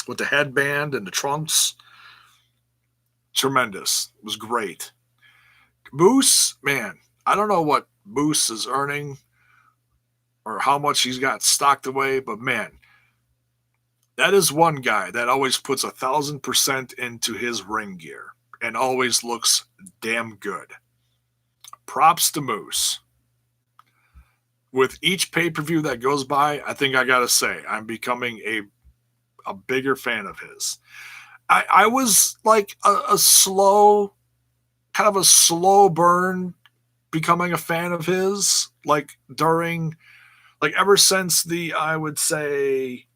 with the headband and the trunks. Tremendous. It was great. Moose, man, I don't know what Moose is earning or how much he's got stocked away, but man, that is one guy that always puts 1,000% into his ring gear and always looks damn good. Props to Moose. With each pay-per-view that goes by, I think I gotta say, I'm becoming a bigger fan of his. I was like a slow, kind of a slow burn becoming a fan of his, like ever since the, I would say,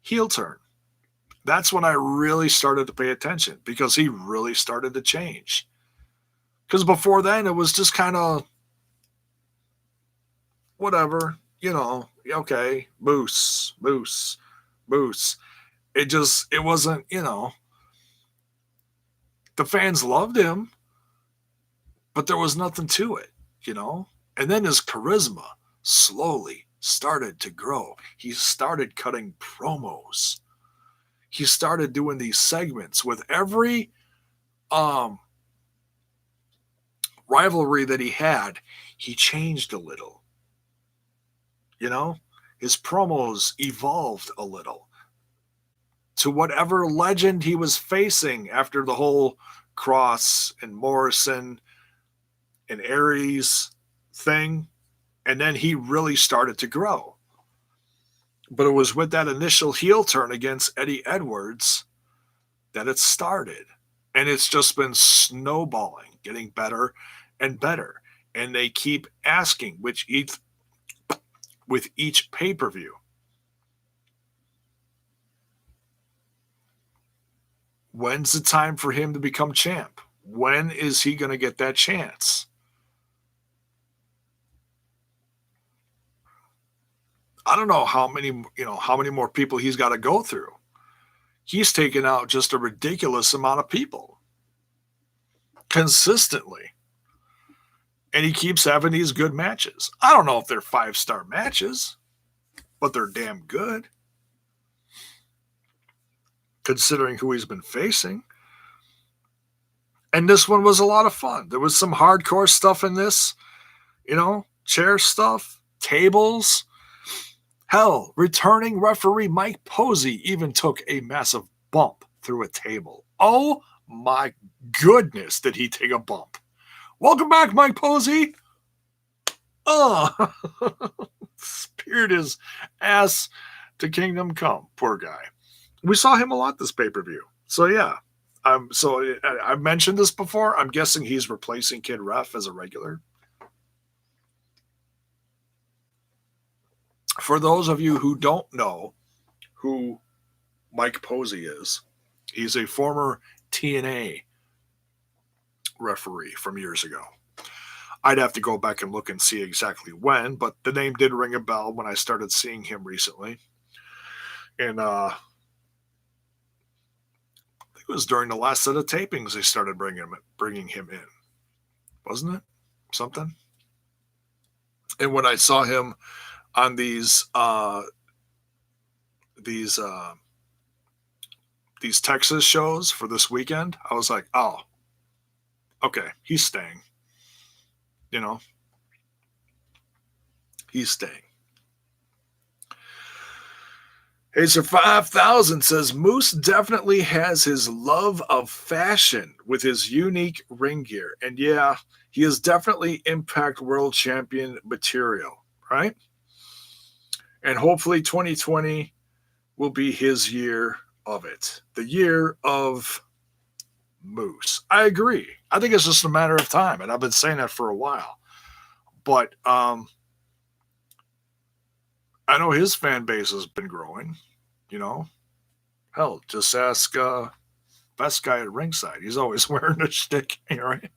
heel turn. That's when I really started to pay attention because he really started to change. Because before then, it was just kind of whatever, okay, Moose. It wasn't, the fans loved him, but there was nothing to it, And then his charisma slowly started to grow. He started cutting promos. He started doing these segments with every rivalry that he had. He changed a little. His promos evolved a little to whatever legend he was facing after the whole Cross and Morrison and Aries thing. And then he really started to grow. But it was with that initial heel turn against Eddie Edwards that it started. And it's just been snowballing, getting better and better. And they keep asking, with each pay-per-view, when's the time for him to become champ? When is he going to get that chance? I don't know how many more people he's got to go through. He's taken out just a ridiculous amount of people consistently. And he keeps having these good matches. I don't know if they're 5-star matches, but they're damn good considering who he's been facing. And this one was a lot of fun. There was some hardcore stuff in this, chair stuff, tables. Hell, returning referee Mike Posey even took a massive bump through a table. Oh my goodness, did he take a bump? Welcome back, Mike Posey. Oh, speared his ass to Kingdom Come. Poor guy. We saw him a lot this pay-per-view. So yeah, I mentioned this before. I'm guessing he's replacing Kid Ref as a regular. For those of you who don't know who Mike Posey is, he's a former TNA referee from years ago. I'd have to go back and look and see exactly when, but the name did ring a bell when I started seeing him recently. And I think it was during the last set of tapings they started bringing him in. Wasn't it? Something? And when I saw him on these Texas shows for this weekend, I was like, oh, okay, he's staying. He's staying. Hazer 5000 says Moose definitely has his love of fashion with his unique ring gear. And yeah, he is definitely Impact World Champion material, right? And hopefully 2020 will be his year of it. The year of Moose. I agree. I think it's just a matter of time, and I've been saying that for a while. But I know his fan base has been growing. Hell, just ask best guy at ringside. He's always wearing a shtick, right?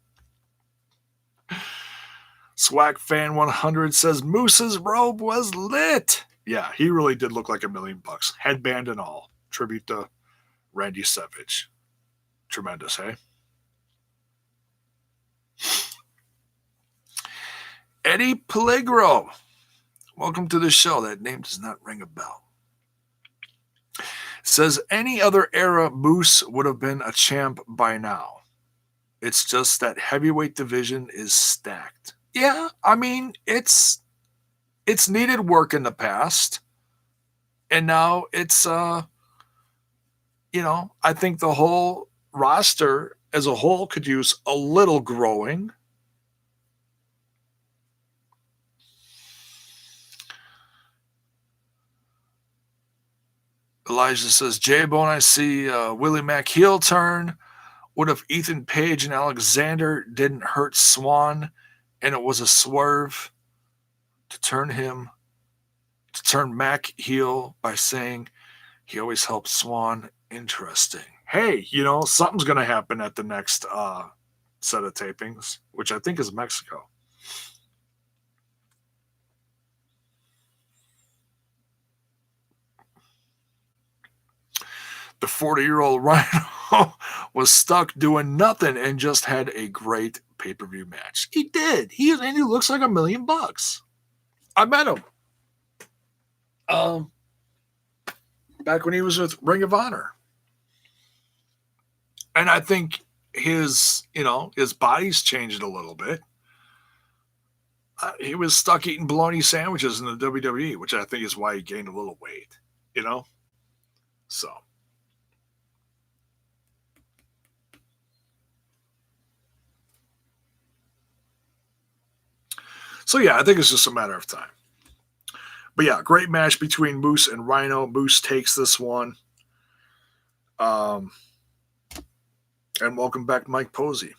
Swag Fan 100 says Moose's robe was lit. Yeah, he really did look like $1,000,000, headband and all. Tribute to Randy Savage. Tremendous, hey? Eddie Peligro. Welcome to the show. That name does not ring a bell. Says any other era, Moose would have been a champ by now. It's just that heavyweight division is stacked. Yeah, I mean, it's needed work in the past. And now it's, I think the whole roster as a whole could use a little growing. Elijah says, J-Bone, I see Willie Mack heel turn. What if Ethan Page and Alexander didn't hurt Swan and it was a swerve to turn Mack heel by saying he always helps Swan? Interesting. Hey, something's going to happen at the next set of tapings, which I think is Mexico. The 40-year-old Rhino was stuck doing nothing and just had a great pay-per-view match. He did. He looks like $1,000,000. I met him. Back when he was with Ring of Honor. And I think his body's changed a little bit. He was stuck eating bologna sandwiches in the WWE, which I think is why he gained a little weight, So. So, yeah, I think it's just a matter of time. But, yeah, great match between Moose and Rhino. Moose takes this one. And welcome back, Mike Posey.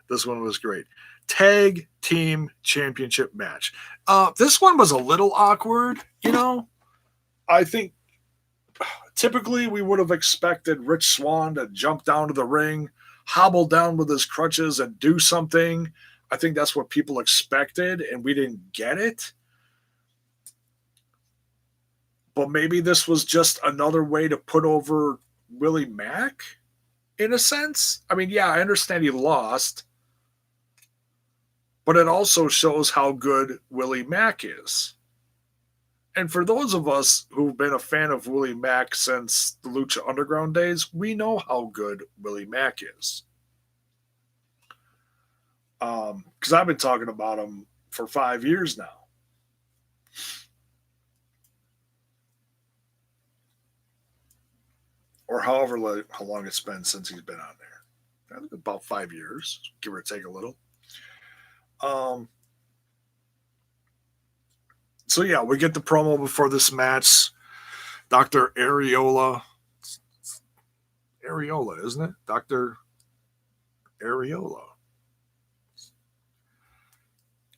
This one was great. Tag Team Championship match. This one was a little awkward, I think typically we would have expected Rich Swann to jump down to the ring, hobble down with his crutches and do something. I think that's what people expected, and we didn't get it. But maybe this was just another way to put over Willie Mack, in a sense. I mean, yeah, I understand he lost, but it also shows how good Willie Mack is. And for those of us who've been a fan of Willie Mack since the Lucha Underground days, we know how good Willie Mack is. Because I've been talking about him for 5 years now. Or how long it's been since he's been on there. About 5 years, give or take a little. So, yeah, we get the promo before this match. Dr. Areola, isn't it? Dr. Areola.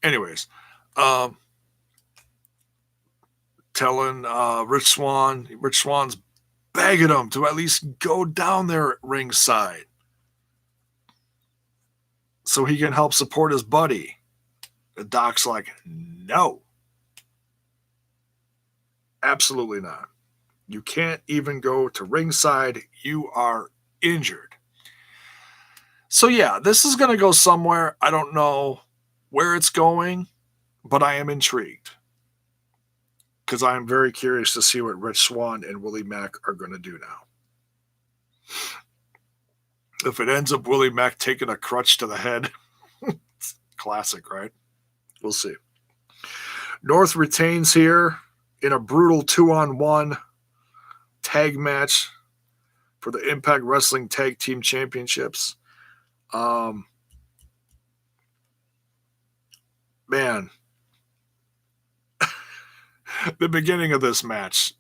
Anyways, telling Rich Swann's begging him to at least go down there at ringside so he can help support his buddy. The Doc's like, no. Absolutely not. You can't even go to ringside. You are injured. So, yeah, this is going to go somewhere. I don't know where it's going, but I am intrigued because I am very curious to see what Rich Swann and Willie Mack are going to do now. If it ends up Willie Mack taking a crutch to the head, classic, right? We'll see. North retains here in a brutal 2-on-1 tag match for the Impact Wrestling Tag Team Championships. Man, the beginning of this match.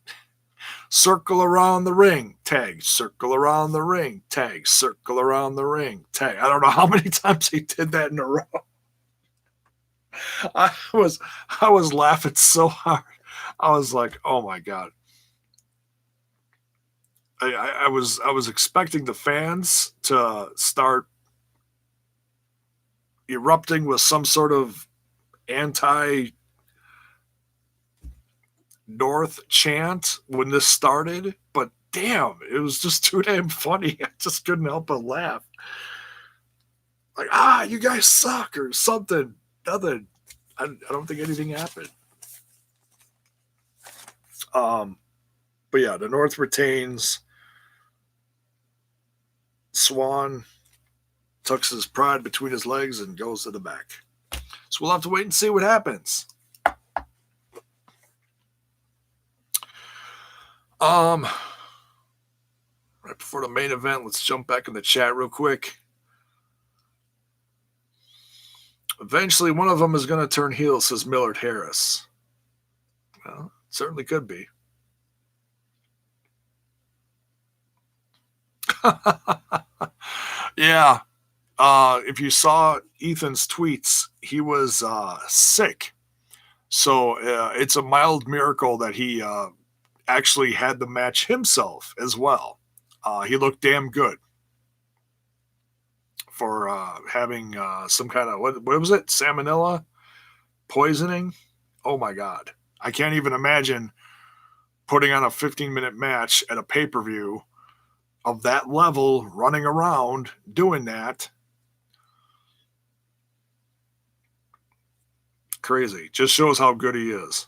Circle around the ring, tag, circle around the ring, tag, circle around the ring, tag. I don't know how many times he did that in a row. I was laughing so hard. I was like, oh my God. I was expecting the fans to start erupting with some sort of anti North chant when this started, but damn, it was just too damn funny. I just couldn't help but laugh. Like, you guys suck or something. Nothing. I don't think anything happened. Um, but yeah, the North retains. Swan tucks his pride between his legs and goes to the back. So we'll have to wait and see what happens. Right before the main event, let's jump back in the chat real quick. Eventually, one of them is going to turn heel, says Millard Harris. Well, certainly could be. Yeah. If you saw Ethan's tweets, he was sick. So it's a mild miracle that he actually had the match himself as well. He looked damn good for having some kind of, what was it? Salmonella poisoning? Oh my God. I can't even imagine putting on a 15-minute match at a pay-per-view of that level, running around doing that. Crazy. Just shows how good he is.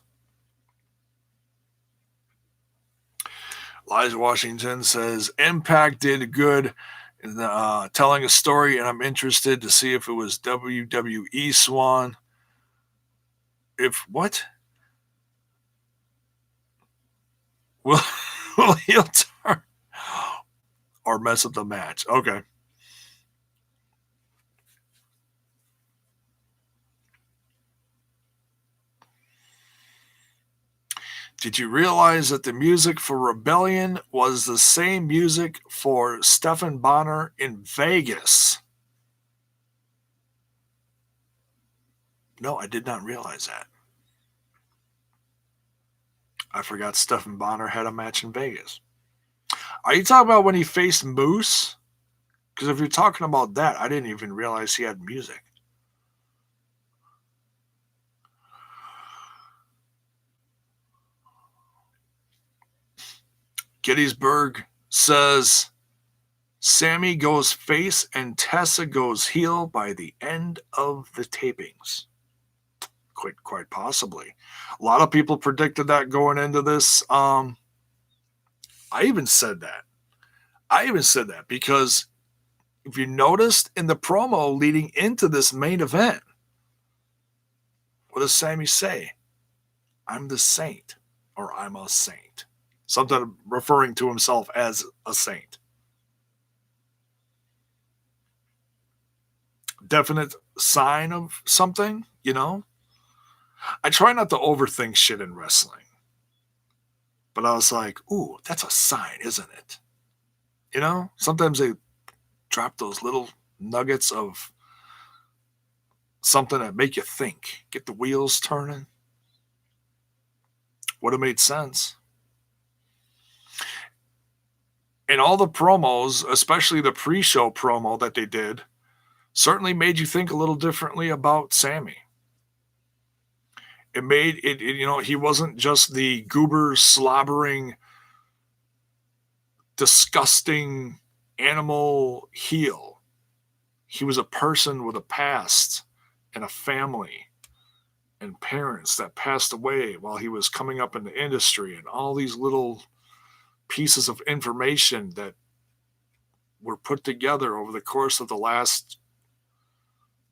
Elijah Washington says Impact did good in telling a story, and I'm interested to see if it was WWE Swan. If what? Will he'll turn or mess up the match? Okay. Did you realize that the music for Rebellion was the same music for Stephan Bonnar in Vegas? No, I did not realize that. I forgot Stephan Bonnar had a match in Vegas. Are you talking about when he faced Moose? Because if you're talking about that, I didn't even realize he had music. Gettysburg says Sammy goes face and Tessa goes heel by the end of the tapings. Quite possibly. A lot of people predicted that going into this. I even said that because if you noticed in the promo leading into this main event, what does Sammy say? I'm the saint, or I'm a saint. Something referring to himself as a saint. Definite sign of something, you know? I try not to overthink shit in wrestling. But I was like, ooh, that's a sign, isn't it? You know? Sometimes they drop those little nuggets of something that make you think, get the wheels turning. Would have made sense. And all the promos, especially the pre-show promo that they did, certainly made you think a little differently about Sammy. It made it, he wasn't just the goober, slobbering, disgusting animal heel. He was a person with a past and a family and parents that passed away while he was coming up in the industry, and all these little pieces of information that were put together over the course of the last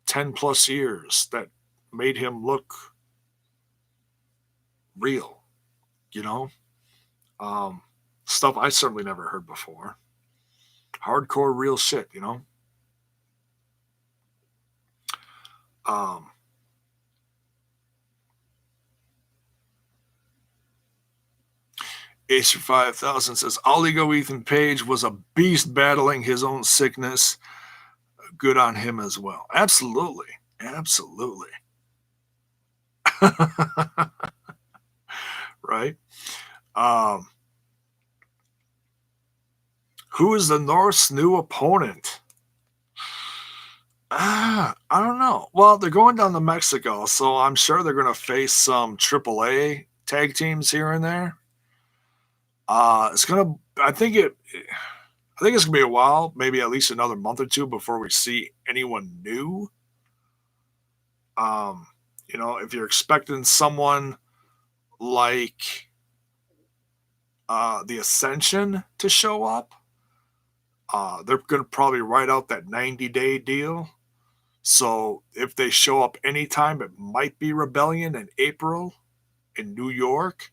10 plus years that made him look real, stuff I certainly never heard before. Hardcore real shit, Ace for 5,000 says, All Ego Ethan Page was a beast battling his own sickness. Good on him as well. Absolutely. Absolutely. Right? Who is the North's new opponent? I don't know. Well, they're going down to Mexico, so I'm sure they're going to face some AAA tag teams here and there. It's gonna. I think it's gonna be a while, maybe at least another month or two before we see anyone new. Um, if you're expecting someone like the Ascension to show up, they're going to probably write out that 90-day deal. So if they show up anytime, it might be Rebellion in April in New York,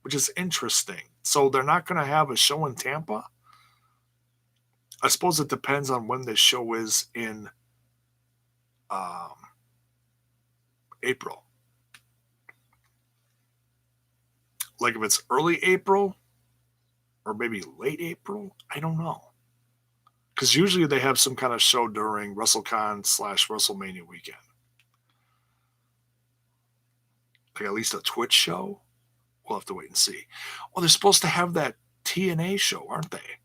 which is interesting. So they're not going to have a show in Tampa. I suppose it depends on when the show is in um, April. Like if it's early April or maybe late April, I don't know. Because usually they have some kind of show during WrestleCon/WrestleMania weekend. Like at least a Twitch show. We'll have to wait and see. Well, they're supposed to have that TNA show, aren't they?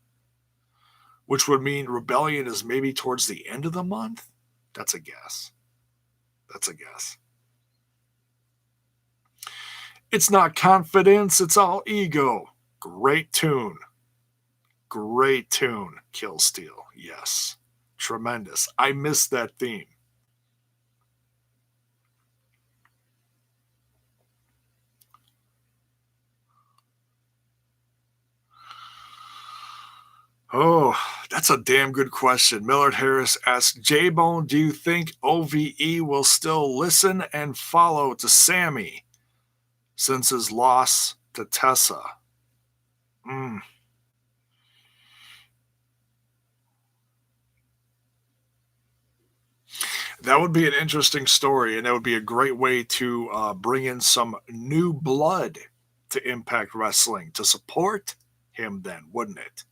Which would mean Rebellion is maybe towards the end of the month? That's a guess. It's not confidence, it's all ego. Great tune. Kill Steel. Yes. Tremendous. I missed that theme. Oh, that's a damn good question. Millard Harris asks, J-Bone, do you think OVE will still listen and follow to Sammy since his loss to Tessa? That would be an interesting story, and that would be a great way to bring in some new blood to Impact Wrestling to support him then, wouldn't it?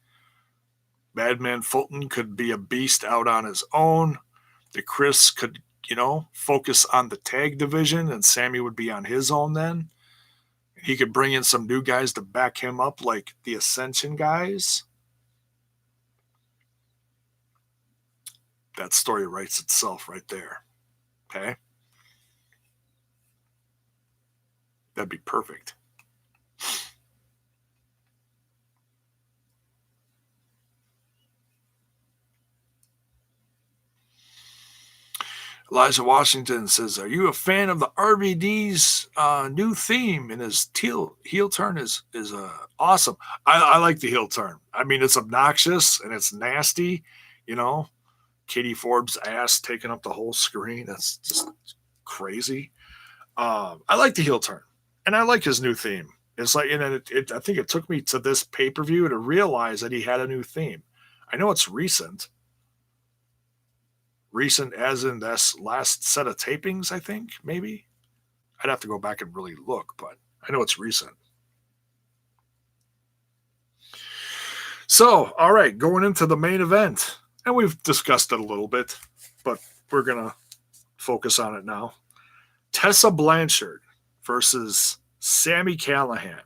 Madman Fulton could be a beast out on his own. The Chris could, focus on the tag division, and Sammy would be on his own then. He could bring in some new guys to back him up, like the Ascension guys. That story writes itself right there. Okay? That'd be perfect. Elijah Washington says, are you a fan of the RVD's new theme? And his heel turn is awesome. I like the heel turn. I mean, it's obnoxious and it's nasty, Katie Forbes' ass taking up the whole screen. That's just crazy. I like the heel turn. And I like his new theme. It's like, and I think it took me to this pay-per-view to realize that he had a new theme. I know it's recent as in this last set of tapings, I think, maybe. I'd have to go back and really look, but I know it's recent. So, all right, going into the main event, and we've discussed it a little bit, but we're going to focus on it now. Tessa Blanchard versus Sami Callihan.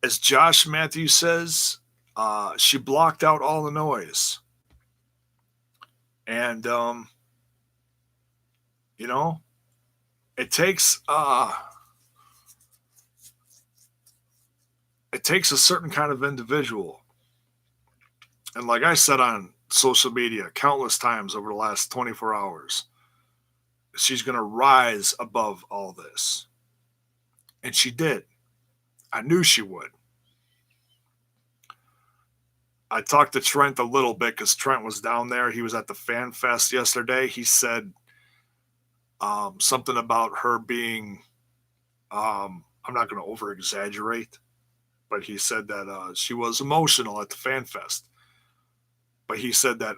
As Josh Matthews says, she blocked out all the noise. And, it takes a certain kind of individual. And like I said on social media countless times over the last 24 hours, she's going to rise above all this. And she did. I knew she would. I talked to Trent a little bit because Trent was down there. He was at the Fan Fest yesterday. He said something about her being, I'm not going to over-exaggerate, but he said that she was emotional at the Fan Fest. But he said that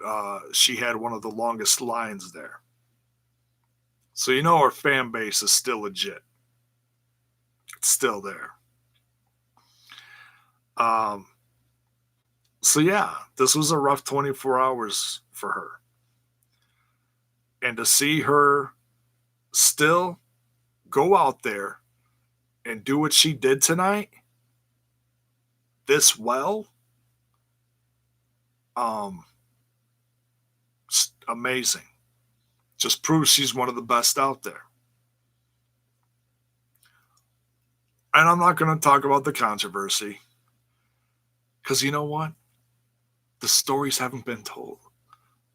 she had one of the longest lines there. So her fan base is still legit. It's still there. So yeah, this was a rough 24 hours for her. And to see her still go out there and do what she did tonight, this well, it's amazing. Just proves she's one of the best out there. And I'm not going to talk about the controversy because you know what? The stories haven't been told.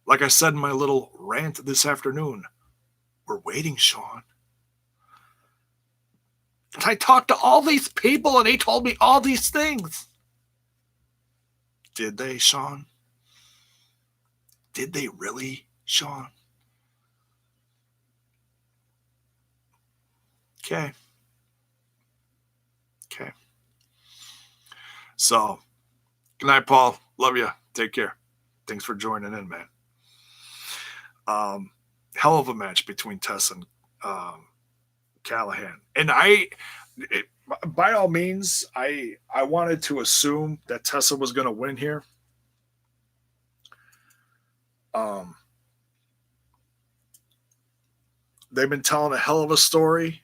Like I said in my little rant this afternoon, we're waiting, Sean. And I talked to all these people and they told me all these things. Did they, Sean? Did they really, Sean? Okay. Okay. So, good night, Paul. Love you. Take care. Thanks for joining in, man. Hell of a match between Tessa and Callahan. And by all means, I wanted to assume that Tessa was going to win here. They've been telling a hell of a story.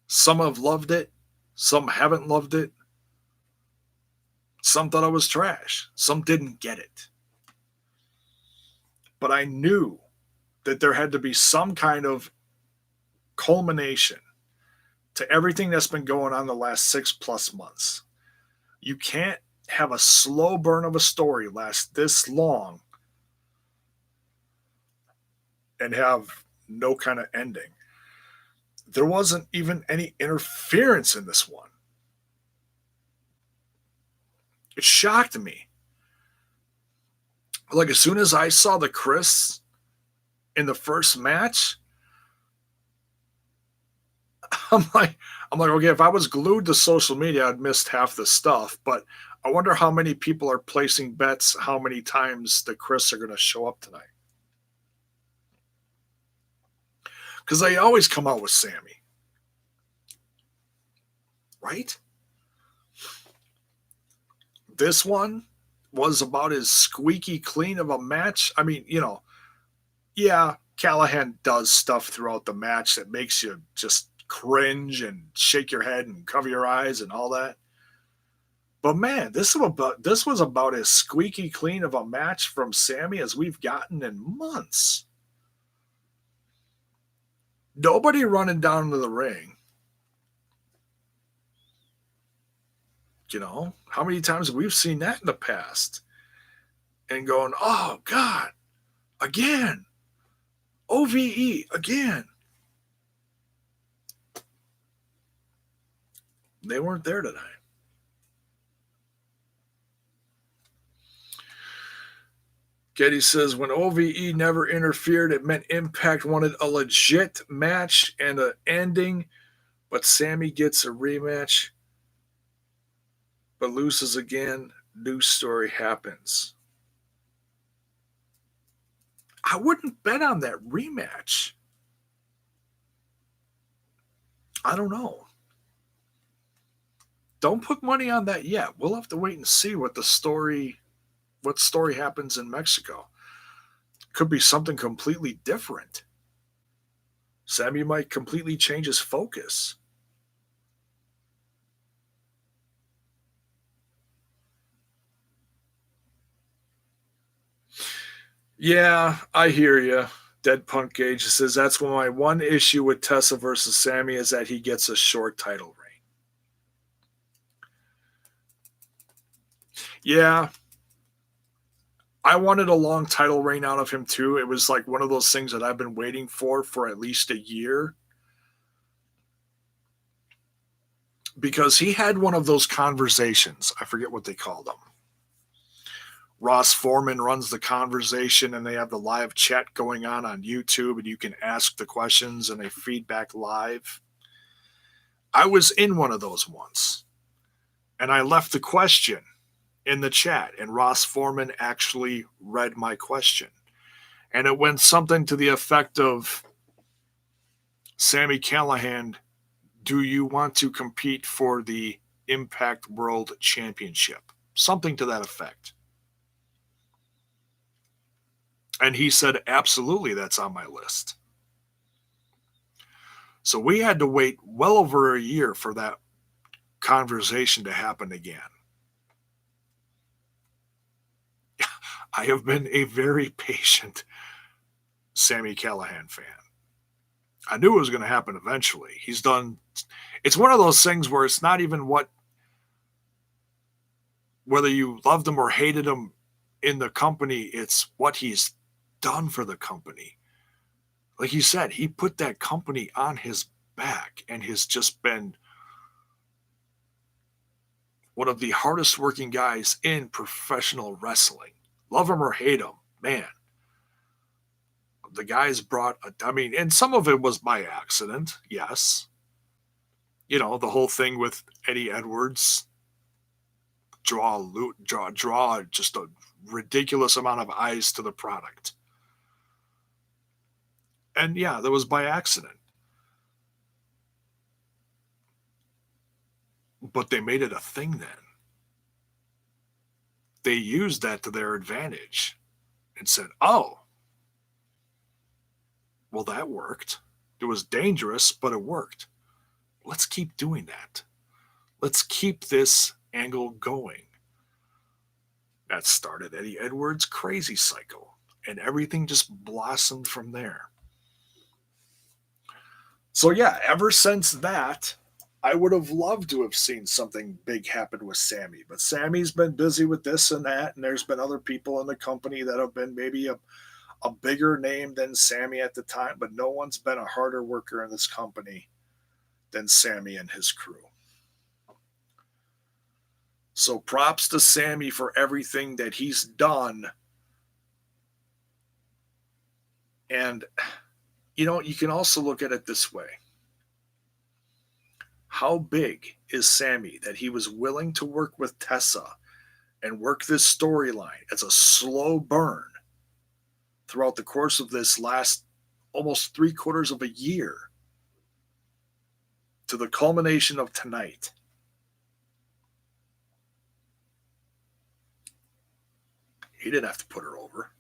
Some have loved it. Some haven't loved it. Some thought it was trash. Some didn't get it. But I knew that there had to be some kind of culmination to everything that's been going on the last 6+ months. You can't have a slow burn of a story last this long and have no kind of ending. There wasn't even any interference in this one. It shocked me. Like, as soon as I saw the Chris in the first match, I'm like, okay, if I was glued to social media, I'd missed half the stuff. But I wonder how many people are placing bets how many times the Chris are going to show up tonight. Because they always come out with Sammy. Right? This one was about as squeaky clean of a match. I mean, yeah, Callahan does stuff throughout the match that makes you just cringe and shake your head and cover your eyes and all that. But man, this was about as squeaky clean of a match from Sammy as we've gotten in months. Nobody running down to the ring. How many times have we seen that in the past? And going, oh, God, again. OVE, again. They weren't there tonight. Getty says, when OVE never interfered, it meant Impact wanted a legit match and an ending, but Sammy gets a rematch, but loses again. New story happens. I wouldn't bet on that rematch. I don't know. Don't put money on that yet. We'll have to wait and see what story happens in Mexico. Could be something completely different. Sammy might completely change his focus. Yeah, I hear you. Dead Punk Gage says that's my one issue with Tessa versus Sammy is that he gets a short title reign. Yeah. I wanted a long title reign out of him too. It was like one of those things that I've been waiting for at least a year. Because he had one of those conversations. I forget what they called them. Ross Foreman runs the conversation and they have the live chat going on YouTube and you can ask the questions and they feedback live. I was in one of those once and I left the question in the chat and Ross Foreman actually read my question. And it went something to the effect of, Sammy Callahan, do you want to compete for the Impact World Championship? Something to that effect. And he said, absolutely, that's on my list. So we had to wait well over a year for that conversation to happen again. I have been a very patient Sami Callihan fan. I knew it was going to happen eventually. It's one of those things where it's not even whether you loved him or hated him in the company, it's what he's done for the company. Like you said, he put that company on his back and has just been one of the hardest working guys in professional wrestling. Love him or hate him, man. The guys and some of it was by accident, yes. The whole thing with Eddie Edwards, draw just a ridiculous amount of eyes to the product. And yeah, that was by accident. But they made it a thing then. They used that to their advantage and said, oh, well, that worked. It was dangerous, but it worked. Let's keep doing that. Let's keep this angle going. That started Eddie Edwards' crazy cycle, and everything just blossomed from there. So yeah, ever since that, I would have loved to have seen something big happen with Sami, but Sami's been busy with this and that, and there's been other people in the company that have been maybe a bigger name than Sami at the time, but no one's been a harder worker in this company than Sami and his crew. So props to Sami for everything that he's done. And, you can also look at it this way. How big is Sami that he was willing to work with Tessa and work this storyline as a slow burn throughout the course of this last almost 3/4 of a year to the culmination of tonight? He didn't have to put her over.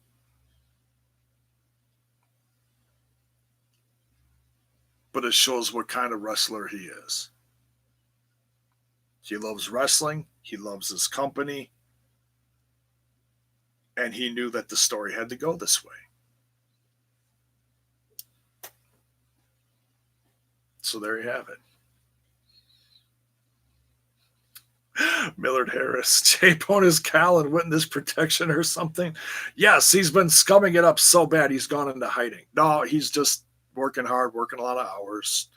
But it shows what kind of wrestler he is. He loves wrestling. He loves his company. And he knew that the story had to go this way. So there you have it. Millard Harris, J-Bone is Cal in witness protection or something. Yes, he's been scumming it up so bad he's gone into hiding. No, he's just working hard, working a lot of hours.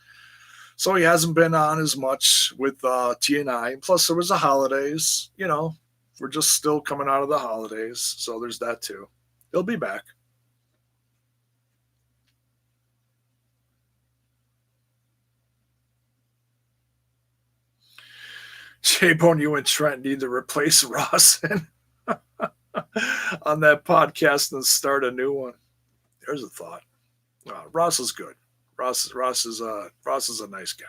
So he hasn't been on as much with TNI. Plus, there was the holidays. We're just still coming out of the holidays. So there's that too. He'll be back. J-Bone, you and Trent need to replace Ross on that podcast and start a new one. There's a thought. Ross is good. Ross is a nice guy.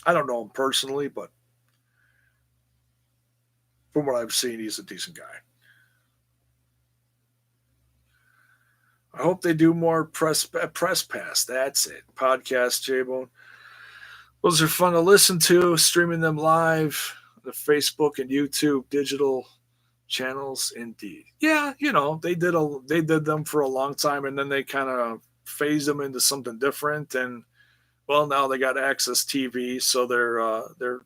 I don't know him personally, but from what I've seen, he's a decent guy. I hope they do more press pass. That's it. Podcast, J-Bone. Those are fun to listen to, streaming them live, the Facebook and YouTube digital channels. Indeed. Yeah, they did them for a long time, and then they kind of phased them into something different. And well, now they got Access TV, so the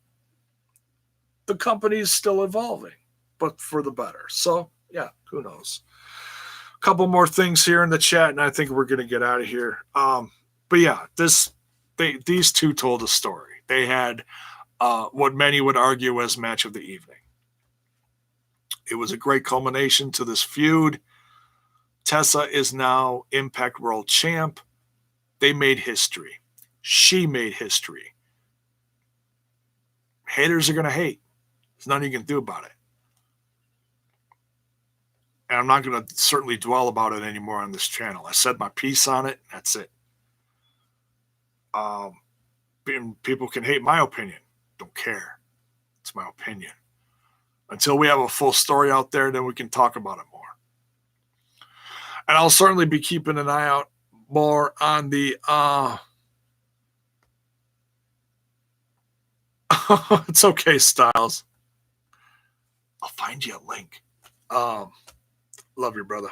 company's still evolving, but for the better. So yeah, who knows? A couple more things here in the chat, and I think we're going to get out of here. But yeah, these two told a story. They had what many would argue was match of the evening. It was a great culmination to this feud. Tessa is now Impact World Champ. They made history. She made history. Haters are going to hate. There's nothing you can do about it. And I'm not going to certainly dwell about it anymore on this channel. I said my piece on it. That's it. People can hate my opinion. Don't care. It's my opinion. Until we have a full story out there, then we can talk about it more. And I'll certainly be keeping an eye out more on the it's okay, Styles. I'll find you a link. Love you, brother.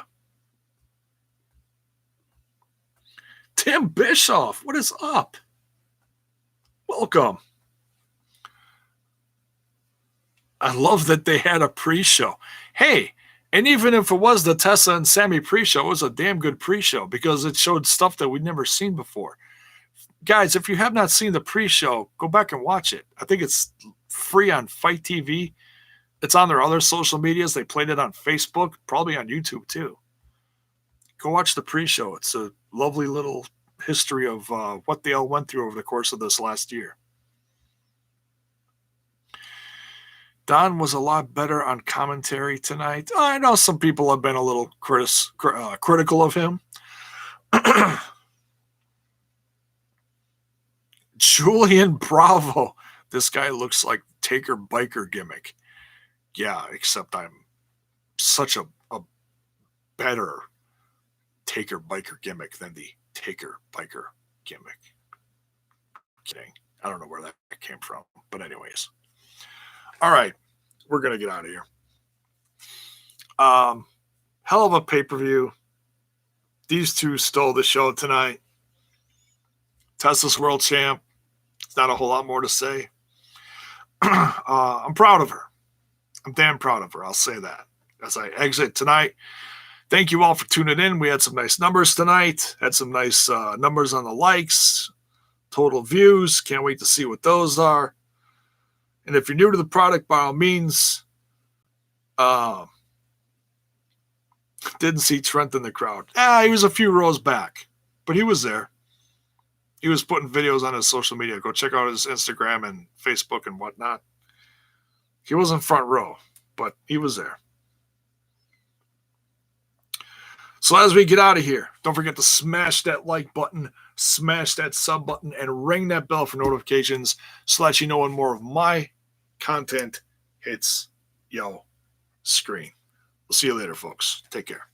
Tim Bischoff, what is up? Welcome. I love that they had a pre-show. Hey, and even if it was the Tessa and Sammy pre-show, it was a damn good pre-show because it showed stuff that we'd never seen before. Guys, if you have not seen the pre-show, go back and watch it. I think it's free on Fight TV. It's on their other social medias. They played it on Facebook, probably on YouTube too. Go watch the pre-show. It's a lovely little history of what they all went through over the course of this last year. Don was a lot better on commentary tonight. I know some people have been a little critical of him. Julian Bravo. This guy looks like Taker Biker gimmick. Yeah, except I'm such a better Taker Biker gimmick than the Taker Biker gimmick. Kidding. I don't know where that came from. But anyways. All right. We're going to get out of here. Hell of a pay-per-view. These two stole the show tonight. Tessa's world champ. It's not a whole lot more to say. I'm proud of her. I'm damn proud of her. I'll say that as I exit tonight. Thank you all for tuning in. We had some nice numbers tonight. Had some nice numbers on the likes, total views. Can't wait to see what those are. And if you're new to the product, by all means, didn't see Trent in the crowd. He was a few rows back, but he was there. He was putting videos on his social media. Go check out his Instagram and Facebook and whatnot. He wasn't front row, but he was there. So as we get out of here, don't forget to smash that like button, smash that sub button, and ring that bell for notifications so that you know when more of my content hits your screen. We'll see you later, folks. Take care.